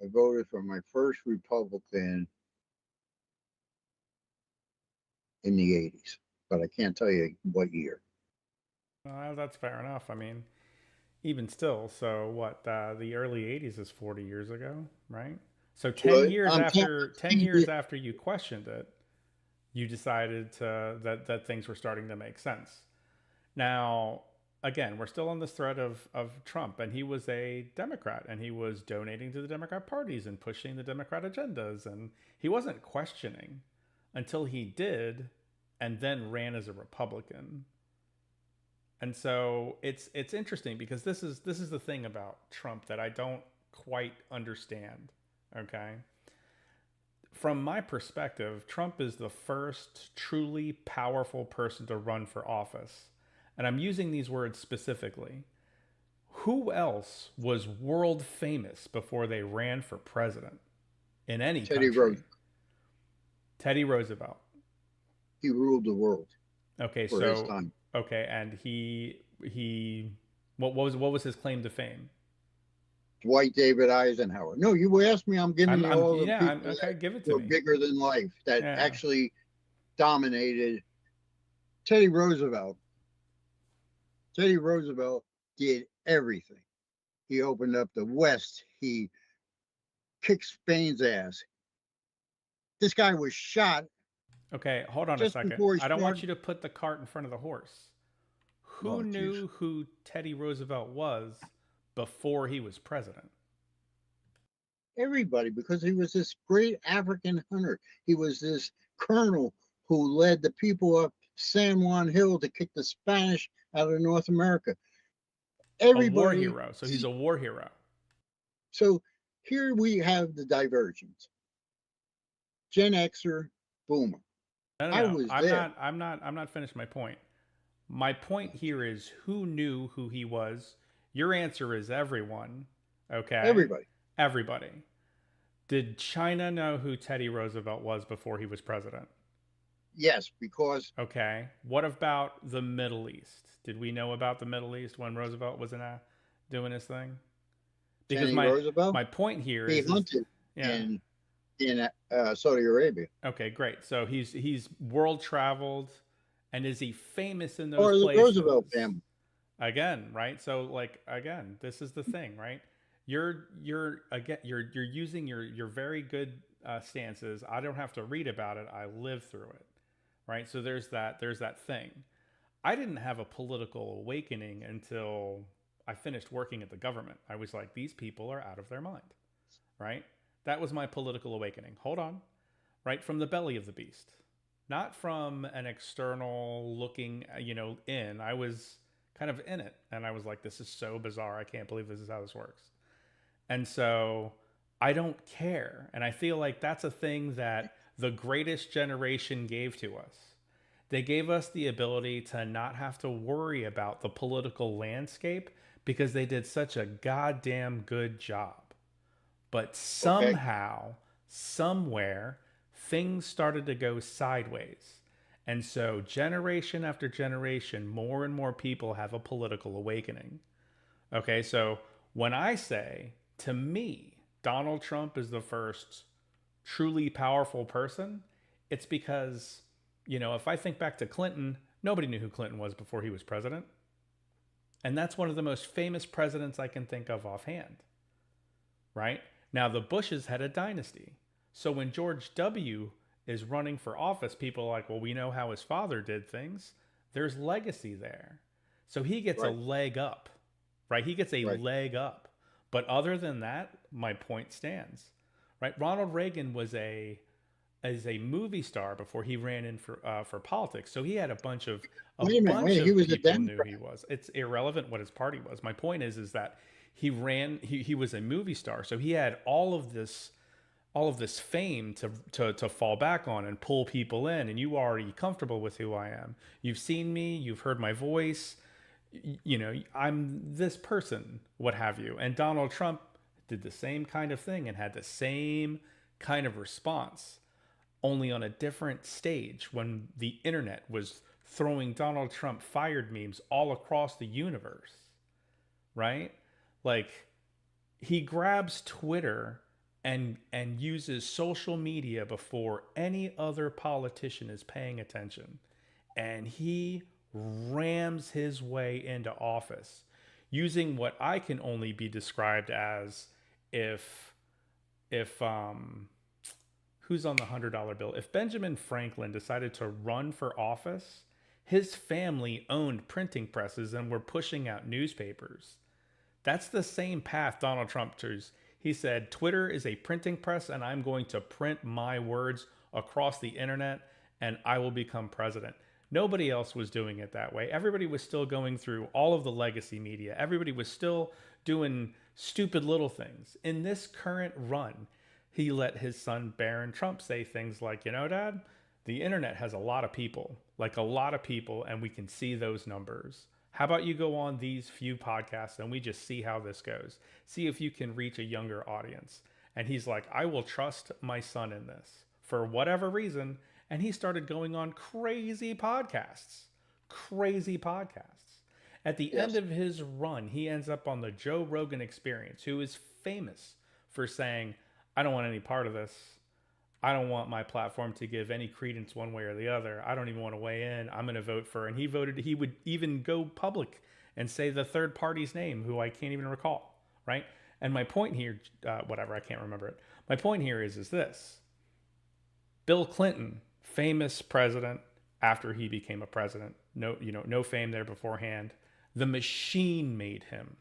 I voted for my first Republican in the 80s, but I can't tell you what year. That's fair enough. I mean, even still, so what? The early '80s is 40 years ago, right? So But I'm telling 10 you, years after you questioned it, you decided that things were starting to make sense. Now, again, we're still on this thread of Trump, and he was a Democrat, and he was donating to the Democrat parties and pushing the Democrat agendas, and he wasn't questioning until he did, and then ran as a Republican. And so it's interesting because this is the thing about Trump that I don't quite understand. Okay, from my perspective, Trump is the first truly powerful person to run for office. And I'm using these words specifically. Who else was world famous before they ran for president in any Teddy country? Roosevelt, Teddy Roosevelt. he ruled the world Okay, for his so time. okay, and he what was his claim to fame? Dwight David Eisenhower. No, you asked me, I'm giving you I'm all the yeah, I'm people okay, that give it to were me. bigger than life, that Yeah. actually dominated. Teddy Roosevelt. Teddy Roosevelt did everything. He opened up the West. He kicked Spain's ass. This guy was shot Okay, hold on a just second. before he I don't want started. you to put the cart in front of the horse. Who Oh, jeez. knew who Teddy Roosevelt was before he was president? Everybody, because he was this great African hunter. He was this colonel who led the people up San Juan Hill to kick the Spanish out of North America. A war Everybody. hero. So he's a war hero. So here we have the divergence. Gen Xer, boomer. No, no, I no. was I'm there. not. I'm not finished my point. My point here is who knew who he was. Your answer is everyone. Okay, Everybody. everybody. Did China know who Teddy Roosevelt was before he was president? Yes, because Okay. What about the Middle East? Did we know about the Middle East when Roosevelt was doing his thing? Because Teddy Roosevelt, my point here he is hunted yeah. in Saudi Arabia, Okay, great. So he's world traveled, and is he famous in those or the Roosevelt places? family. Again, right? So like again, this is the thing, right? You're using your very good stances. I don't have to read about it. I live through it, right? So there's that thing. I didn't have a political awakening until I finished working at the government. I was like, these people are out of their mind, right? That was my political awakening. Hold on, right from the belly of the beast, not from an external looking, in. I was kind of in it, and I was like, this is so bizarre. I can't believe this is how this works. And so I don't care. And I feel like that's a thing that the greatest generation gave to us. They gave us the ability to not have to worry about the political landscape because they did such a goddamn good job. But Okay, somehow, somewhere, things started to go sideways. And so, generation after generation, more and more people have a political awakening. Okay, so when I say, to me, Donald Trump is the first truly powerful person, it's because, if I think back to Clinton, nobody knew who Clinton was before he was president. And that's one of the most famous presidents I can think of offhand, right? Now, the Bushes had a dynasty. So when George W. is running for office, people are like, well, we know how his father did things. There's legacy there. So he gets a right, leg up, right? He gets a right. leg up. But other than that, my point stands, right? Ronald Reagan was a movie star before he ran in for politics. So he had a Wait a minute, bunch wait. He of was a people knew Democrat. he was. It's irrelevant what his party was. My point is that he was a movie star. So he had all of this all of this fame to fall back on and pull people in, and you are already comfortable with who I am. You've seen me, you've heard my voice, you know, I'm this person, what have you. And Donald Trump did the same kind of thing and had the same kind of response, only on a different stage when the internet was throwing Donald Trump fired memes all across the universe, right? Like, he grabs Twitter and uses social media before any other politician is paying attention. And he rams his way into office using what I can only be described as, if who's on the $100 bill? If Benjamin Franklin decided to run for office, his family owned printing presses and were pushing out newspapers. That's the same path Donald Trump chose. He said, Twitter is a printing press, and I'm going to print my words across the internet, and I will become president. Nobody else was doing it that way. Everybody was still going through all of the legacy media. Everybody was still doing stupid little things. In this current run, he let his son Barron Trump say things like, you know, Dad, the internet has a lot of people, like a lot of people, and we can see those numbers. How about you go on these few podcasts and we just see how this goes? See if you can reach a younger audience. And he's like, I will trust my son in this for whatever reason. And he started going on crazy podcasts. Crazy podcasts. At the end Yes. of his run, he ends up on the Joe Rogan Experience, who is famous for saying, I don't want any part of this. I don't want my platform to give any credence one way or the other. I don't even want to weigh in. I'm going to vote for. And he voted, he would even go public and say the third party's name, who I can't even recall, right? And my point here, whatever, I can't remember it. My point here is this. Bill Clinton, famous president after he became a president, no fame there beforehand. The machine made him,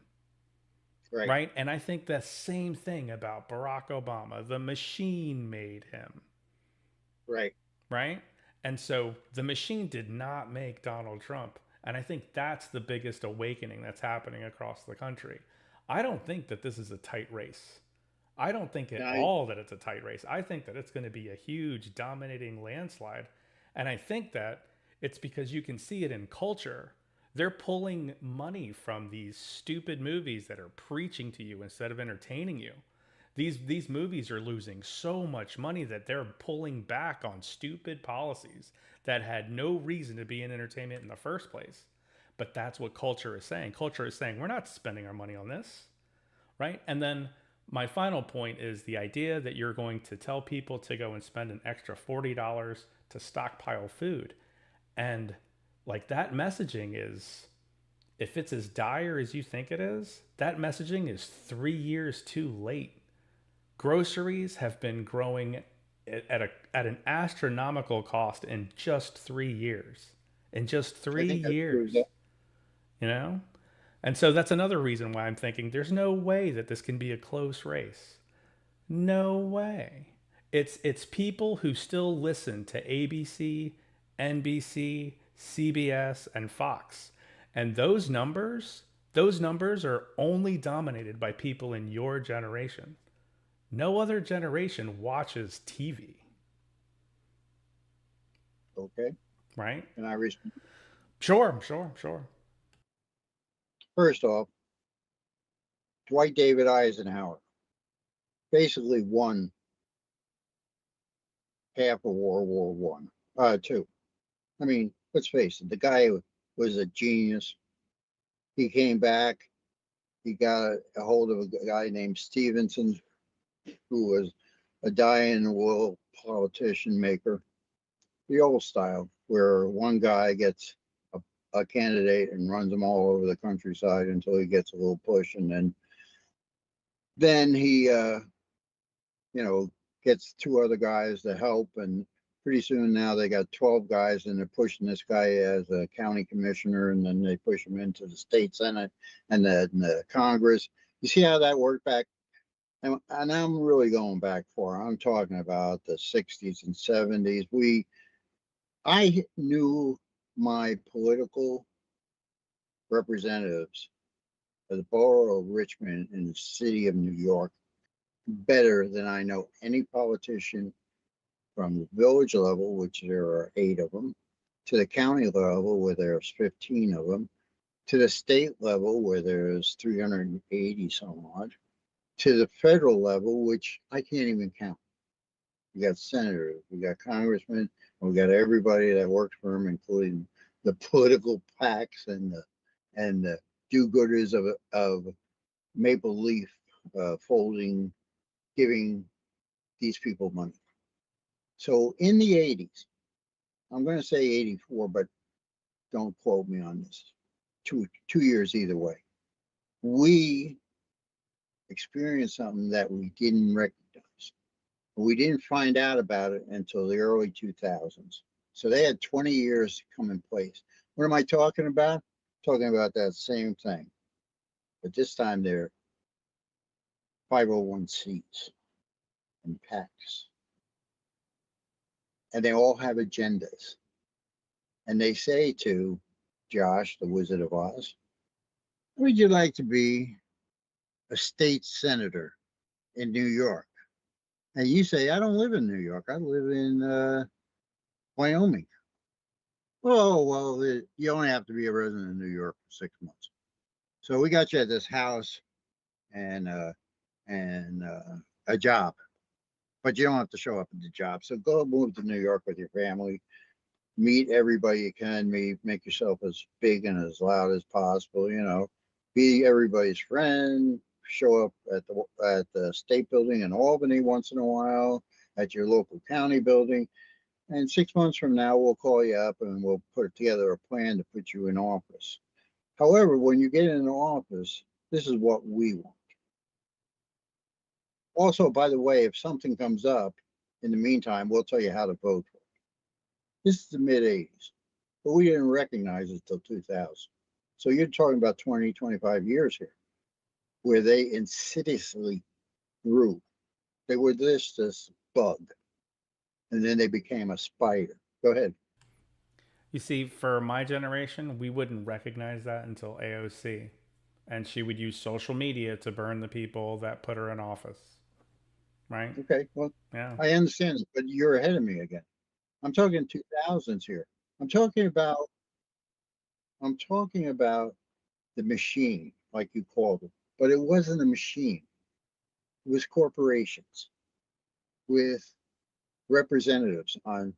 Right. right? And I think the same thing about Barack Obama. The machine made him, Right. right? And so the machine did not make Donald Trump. And I think that's the biggest awakening that's happening across the country. I don't think that this is a tight race. I don't think at I, all that it's a tight race. I think that it's going to be a huge dominating landslide. And I think that it's because you can see it in culture. They're pulling money from these stupid movies that are preaching to you instead of entertaining you. These movies are losing so much money that they're pulling back on stupid policies that had no reason to be in entertainment in the first place. But that's what culture is saying. Culture is saying we're not spending our money on this, right? And then my final point is the idea that you're going to tell people to go and spend an extra $40 to stockpile food. And like, that messaging is, if it's as dire as you think it is, that messaging is 3 years too late. Groceries have been growing at an astronomical cost in just 3 years. In just I three think that proves years, that. you know? And so that's another reason why I'm thinking there's no way that this can be a close race. No way. It's people who still listen to ABC, NBC, CBS, and Fox. And those numbers are only dominated by people in your generation. No other generation watches TV, Okay. right? And I respond. Sure. First off, Dwight David Eisenhower basically won half of World War One, two. I mean, let's face it, the guy was a genius. He came back. He got a hold of a guy named Stevenson, who was a die-in-the-wool politician maker, the old style, where one guy gets a candidate and runs them all over the countryside until he gets a little push, and then he gets two other guys to help, and pretty soon now they got 12 guys, and they're pushing this guy as a county commissioner, and then they push him into the state senate and the Congress. You see how that worked back? And I'm really going back far. I'm talking about the 60s and 70s. I knew my political representatives of the borough of Richmond in the city of New York better than I know any politician from the village level, which there are 8 of them, to the county level, where there's 15 of them, to the state level, where there's 380 some odd, to the federal level, which I can't even count. We got senators, we got congressmen, and we got everybody that works for them, including the political PACs and the do-gooders of Maple Leaf folding, giving these people money. So in the 80s, I'm going to say 84, but don't quote me on this. Two years either way. We experienced something that we didn't recognize. We didn't find out about it until the early 2000s. So they had 20 years to come in place. What am I talking about? Talking about that same thing. But this time they're 501c and PACs. And they all have agendas. And they say to Josh, the Wizard of Oz, would you like to be a state senator in New York? And you say, I don't live in New York. I live in Wyoming. Oh, well, you only have to be a resident of New York for 6 months. So we got you at this house and a job, but you don't have to show up at the job. So go move to New York with your family, meet everybody you can meet, make yourself as big and as loud as possible, be everybody's friend, show up at the state building in Albany once in a while, at your local county building. And 6 months from now, we'll call you up and we'll put together a plan to put you in office. However, when you get in office, this is what we want. Also, by the way, if something comes up in the meantime, we'll tell you how to vote for it. This is the mid 80s, but we didn't recognize it till 2000. So you're talking about 20, 25 years here, where they insidiously grew. They were this bug, and then they became a spider. Go ahead. You see, for my generation, we wouldn't recognize that until AOC. And she would use social media to burn the people that put her in office. Right? Okay, well, Yeah. I understand it, but you're ahead of me again. I'm talking 2000s here. I'm talking about I'm talking about the machine, like you called it, but it wasn't a machine. It was corporations with representatives on,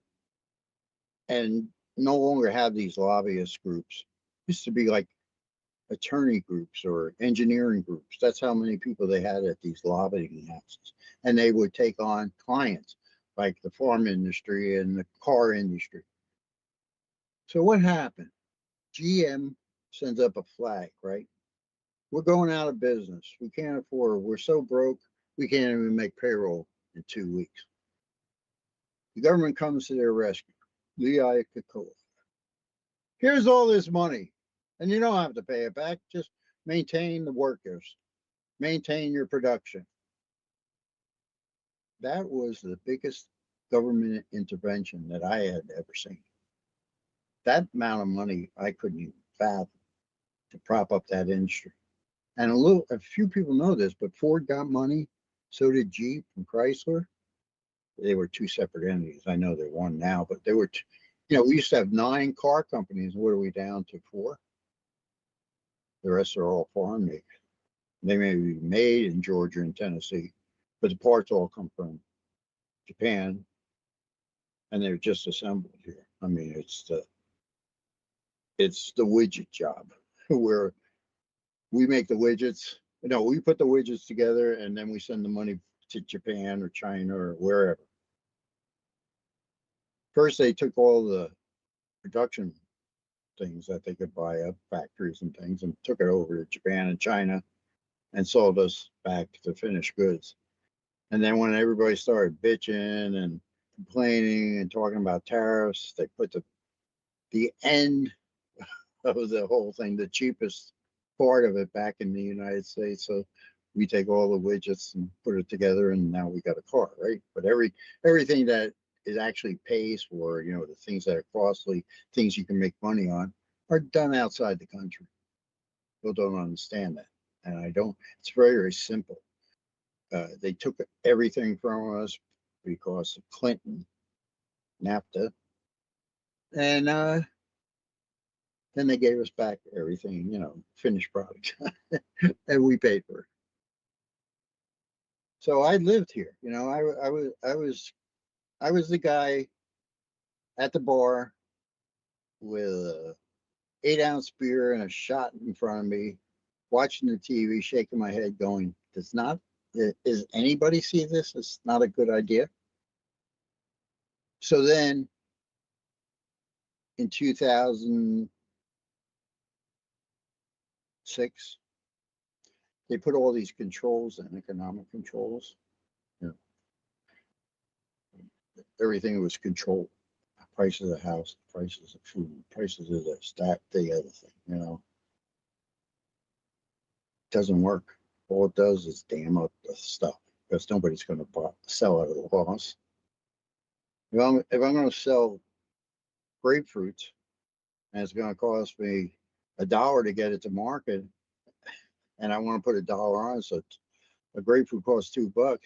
and no longer have these lobbyist groups. Used to be like attorney groups or engineering groups. That's how many people they had at these lobbying houses. And they would take on clients like the farm industry and the car industry. So what happened? GM sends up a flag, right? We're going out of business. We can't afford, we're so broke, we can't even make payroll in 2 weeks. The government comes to their rescue. Lee Iacocca. Here's all this money, and you don't have to pay it back. Just maintain the workers, maintain your production. That was the biggest government intervention that I had ever seen. That amount of money I couldn't even fathom to prop up that industry. And a few people know this, but Ford got money, so did Jeep and Chrysler. They were two separate entities. I know they're one now, but they were, we used to have 9 car companies. What are we down to 4? The rest are all foreign made. They may be made in Georgia and Tennessee, but the parts all come from Japan, and they're just assembled here. I mean, it's the widget job where we make the widgets. No, we put the widgets together and then we send the money to Japan or China or wherever. First, they took all the production things that they could buy up, factories and things, and took it over to Japan and China and sold us back the finished goods. And then when everybody started bitching and complaining and talking about tariffs, they put the end of the whole thing, the cheapest part of it, back in the United States. So we take all the widgets and put it together, and now we got a car, right? But everything that it actually pays for, the things that are costly, things you can make money on, are done outside the country. People don't understand that, and I don't. It's very, very simple. They took everything from us because of Clinton, NAFTA, and then they gave us back everything, finished product, and we paid for it. So I lived here, I was the guy at the bar with a 8-ounce beer and a shot in front of me, watching the TV, shaking my head, going, is anybody see this? It's not a good idea. So then in 2006, they put all these controls in, economic controls. You know, everything was controlled. Price of the house, prices of food, prices of this, that, the other thing, doesn't work. All it does is dam up the stuff because nobody's going to sell at a loss. If I'm going to sell grapefruits and it's going to cost me $1 to get it to market, and I want to put $1 on it, so a grapefruit costs $2,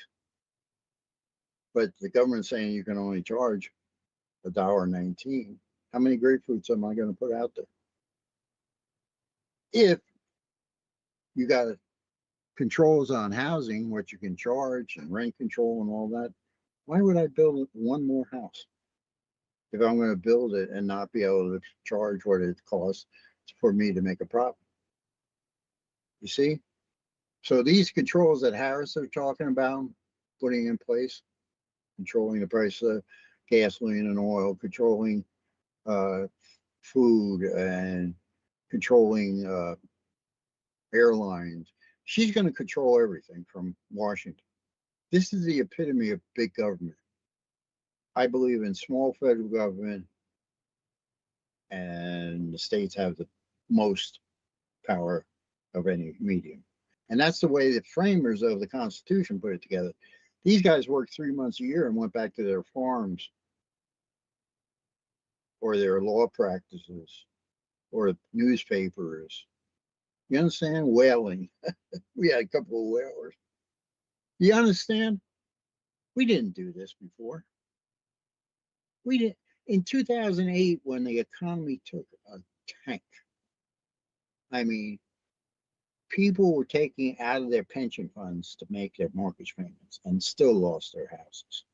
but the government's saying you can only charge $1.19. How many grapefruits am I going to put out there? If you got controls on housing, what you can charge and rent control and all that, why would I build one more house if I'm going to build it and not be able to charge what it costs for me to make a profit? You see? So these controls that Harris are talking about putting in place, controlling the price of gasoline and oil, controlling food, and controlling airlines. She's going to control everything from Washington. This is the epitome of big government. I believe in small federal government, and the states have the most power of any medium. And that's the way the framers of the Constitution put it together. These guys worked 3 months a year and went back to their farms or their law practices or newspapers. You understand? Whaling. We had a couple of whalers. You understand? We didn't do this before. We didn't. In 2008, when the economy took a tank, I mean, people were taking out of their pension funds to make their mortgage payments and still lost their houses.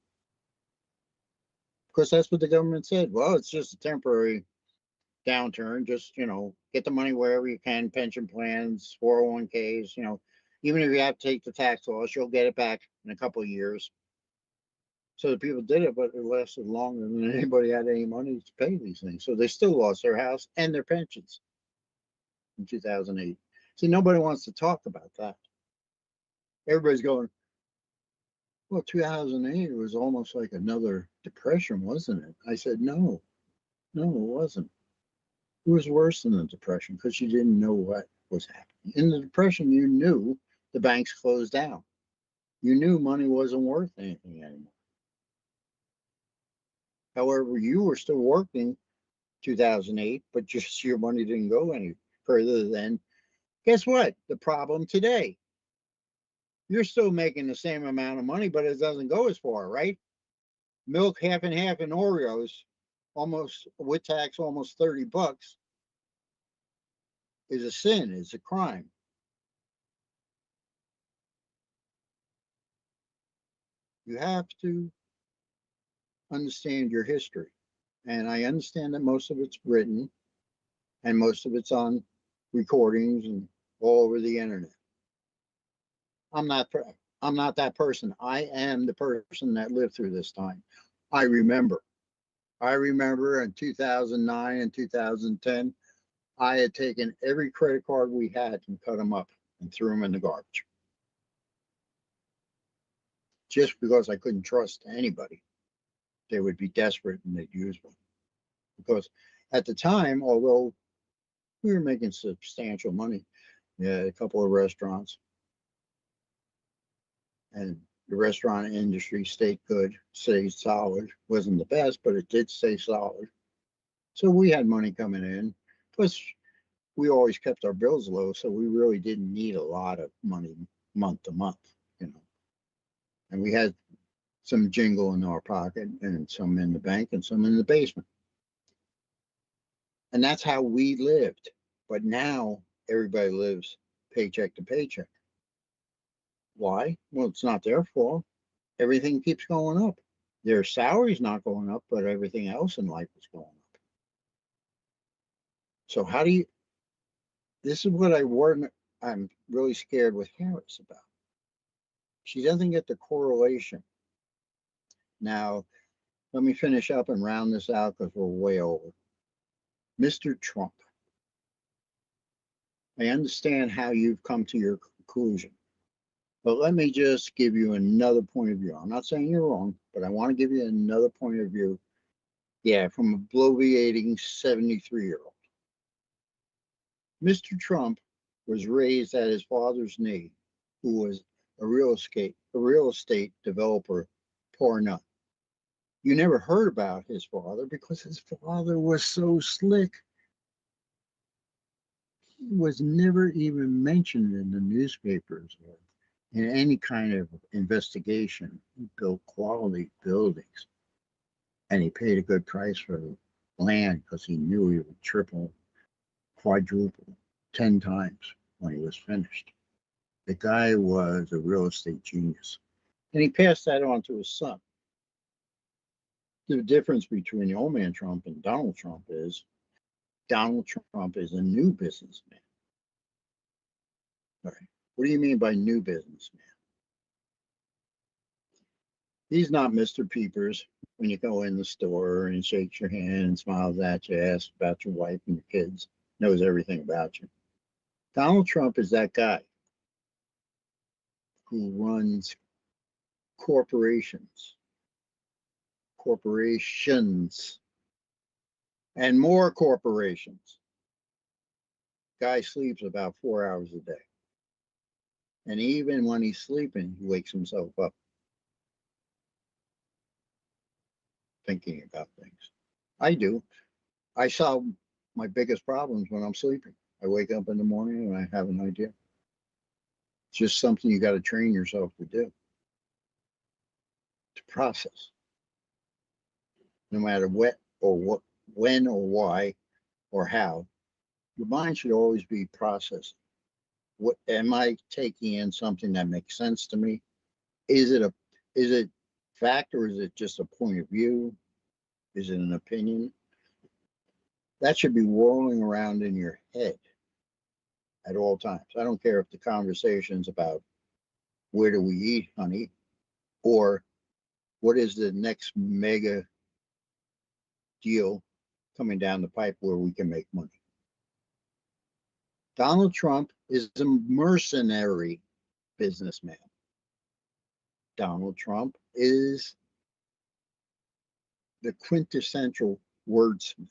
Of course, that's what the government said. Well, it's just a temporary downturn. Just, get the money wherever you can, pension plans, 401ks, even if you have to take the tax loss, you'll get it back in a couple of years. So the people did it, but it lasted longer than anybody had any money to pay these things. So they still lost their house and their pensions in 2008. See, nobody wants to talk about that. Everybody's going, well, 2008 was almost like another depression, wasn't it? I said, no, it wasn't. It was worse than the depression because you didn't know what was happening. In the depression, you knew the banks closed down. You knew money wasn't worth anything anymore. However, you were still working 2008, but just your money didn't go any further than, guess what? The problem today. You're still making the same amount of money, but it doesn't go as far, right? Milk half and half in Oreos, almost with tax, almost $30, is a sin, is a crime. You have to understand your history. And I understand that most of it's written and most of it's on recordings and all over the internet. I'm not that person. I am the person that lived through this time. I remember in 2009 and 2010, I had taken every credit card we had and cut them up and threw them in the garbage. Just because I couldn't trust anybody. They would be desperate and they'd use one. Because at the time, although we were making substantial money, a couple of restaurants, and the restaurant industry stayed good, stayed solid. Wasn't the best, but it did stay solid. So we had money coming in. Plus, we always kept our bills low, so we really didn't need a lot of money month to month. And we had some jingle in our pocket and some in the bank and some in the basement. And that's how we lived. But now everybody lives paycheck to paycheck. Why? Well, it's not their fault. Everything keeps going up. Their salary's not going up, but everything else in life is going up. So how do you, this is what I'm really scared with Harris about. She doesn't get the correlation. Now, let me finish up and round this out because we're way over. Mr. Trump, I understand how you've come to your conclusion, but let me just give you another point of view. I'm not saying you're wrong, but I want to give you another point of view. Yeah, from a bloviating 73-year-old. Mr. Trump was raised at his father's knee, who was a real estate developer, poor nut. You never heard about his father because his father was so slick. He was never even mentioned in the newspapers or in any kind of investigation. He built quality buildings and he paid a good price for the land because he knew he would triple, quadruple, 10 times when he was finished. The guy was a real estate genius. And he passed that on to his son. The difference between the old man Trump and Donald Trump is Donald Trump is a new businessman. All right. What do you mean by new businessman? He's not Mr. Peepers when you go in the store and he shakes your hand and smiles at you, asks about your wife and your kids, knows everything about you. Donald Trump is that guy who runs corporations, and more corporations. Guy sleeps about 4 hours a day. And even when he's sleeping, he wakes himself up thinking about things. I do. I solve my biggest problems when I'm sleeping. I wake up in the morning and I have an idea. It's just something you got to train yourself to do, to process. No matter what or what, when or why or how, your mind should always be processing. What am I taking in something that makes sense to me? Is it fact or is it just a point of view? Is it an opinion? That should be whirling around in your head at all times. I don't care if the conversation's about where do we eat, honey, or what is the next mega deal coming down the pipe where we can make money. Donald Trump is a mercenary businessman. Donald Trump is the quintessential wordsmith.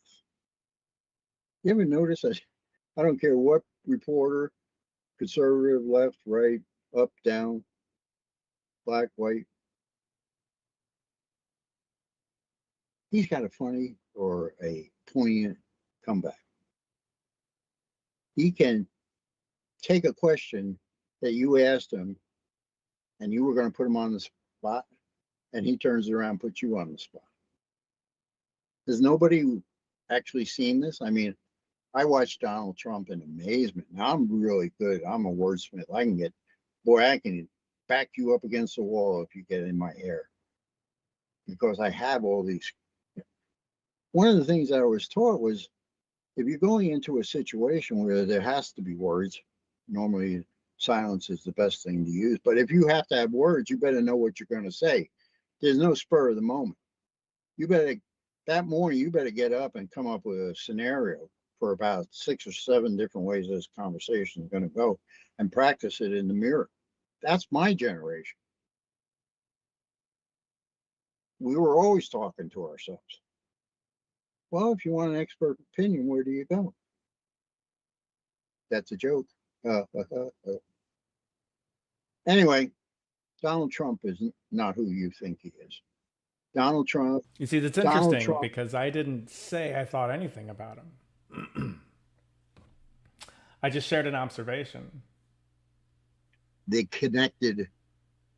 You ever notice that? I don't care what reporter, conservative, left, right, up, down, black, white, he's got a funny or a poignant comeback. He can take a question that you asked him and you were going to put him on the spot, and he turns around and puts you on the spot. Has nobody actually seen this? I mean, I watched Donald Trump in amazement. Now I'm really good. I'm a wordsmith. I can back you up against the wall if you get in my ear because I have all these. One of the things that I was taught was if you're going into a situation where there has to be words, normally silence is the best thing to use. But if you have to have words, you better know what you're going to say. There's no spur of the moment. That morning, you better get up and come up with a scenario for about 6 or 7 different ways this conversation is going to go and practice it in the mirror. That's my generation. We were always talking to ourselves. Well, if you want an expert opinion, where do you go? That's a joke. Anyway, Donald Trump is not who you think he is. Donald Trump. You see, that's Donald interesting Trump. because I didn't say I thought anything about him. I just shared an observation. They connected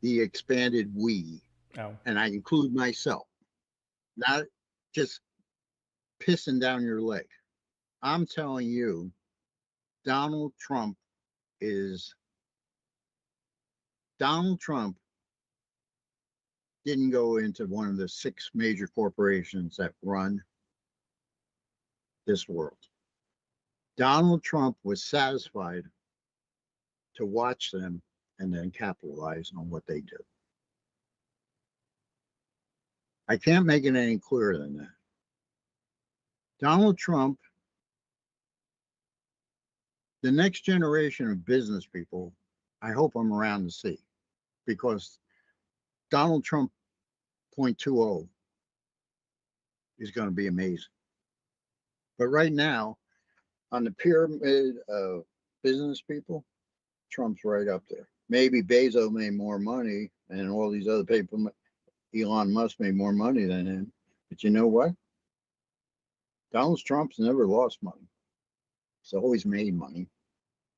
the expanded we, Oh, and I include myself, not just pissing down your leg. I'm telling you, Donald Trump is Donald Trump didn't go into one of the 6 major corporations that run this world. Donald Trump was satisfied to watch them and then capitalize on what they do. I can't make it any clearer than that. Donald Trump, the next generation of business people, I hope I'm around to see, because Donald Trump 0.20 is going to be amazing. But right now, on the pyramid of business people, Trump's right up there. Maybe Bezos made more money and all these other people, Elon Musk made more money than him. But you know what? Donald Trump's never lost money. He's always made money.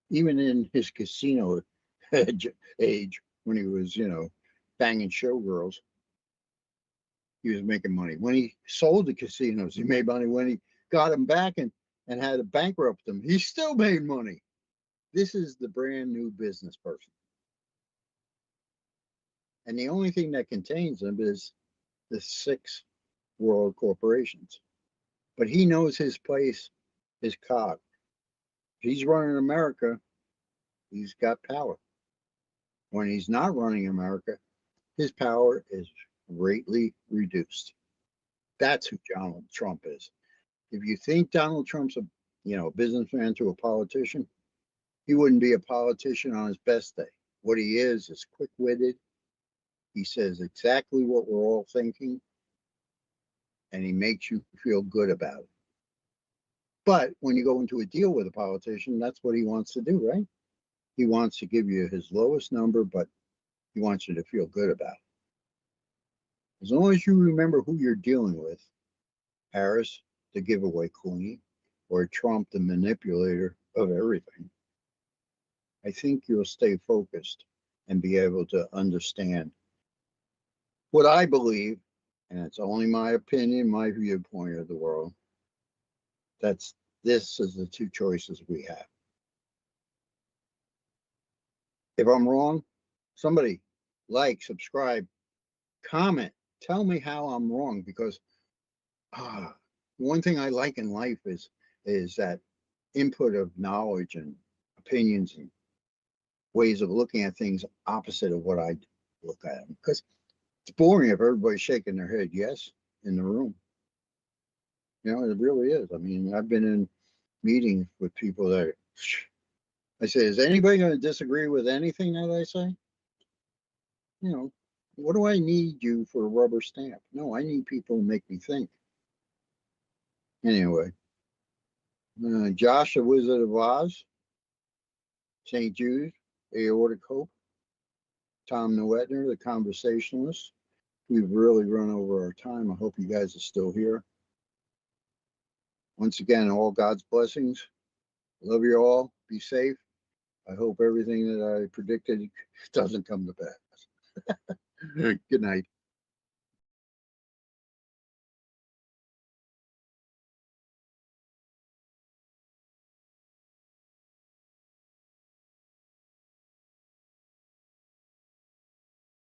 Even in his casino age, when he was, banging showgirls, he was making money. When he sold the casinos, he made money. When he got them back and had to bankrupt them, he still made money. This is the brand new business person. And the only thing that contains him is the 6 world corporations. But he knows his place, his cog. If he's running America, he's got power. When he's not running America, his power is greatly reduced. That's who Donald Trump is. If you think Donald Trump's a businessman to a politician, he wouldn't be a politician on his best day. What he is quick-witted. He says exactly what we're all thinking, and he makes you feel good about it. But when you go into a deal with a politician, that's what he wants to do, right? He wants to give you his lowest number, but he wants you to feel good about it. As long as you remember who you're dealing with, Harris, the giveaway queen, or Trump, the manipulator of everything, I think you'll stay focused and be able to understand what I believe, and it's only my opinion, my viewpoint of the world. This is the 2 choices we have. If I'm wrong, somebody like, subscribe, comment, tell me how I'm wrong, because one thing I like in life is that input of knowledge and opinions and ways of looking at things opposite of what I look at them. Because it's boring if everybody's shaking their head yes in the room. It really is. I mean, I've been in meetings with people that I say, is anybody going to disagree with anything that I say? What do I need you for a rubber stamp? No, I need people to make me think. Anyway, Josh, the Wizard of Oz, St. Jude, Aortic Hope, Tom Noetner, the Conversationalist. We've really run over our time. I hope you guys are still here. Once again, all God's blessings. Love you all. Be safe. I hope everything that I predicted doesn't come to pass. Good night.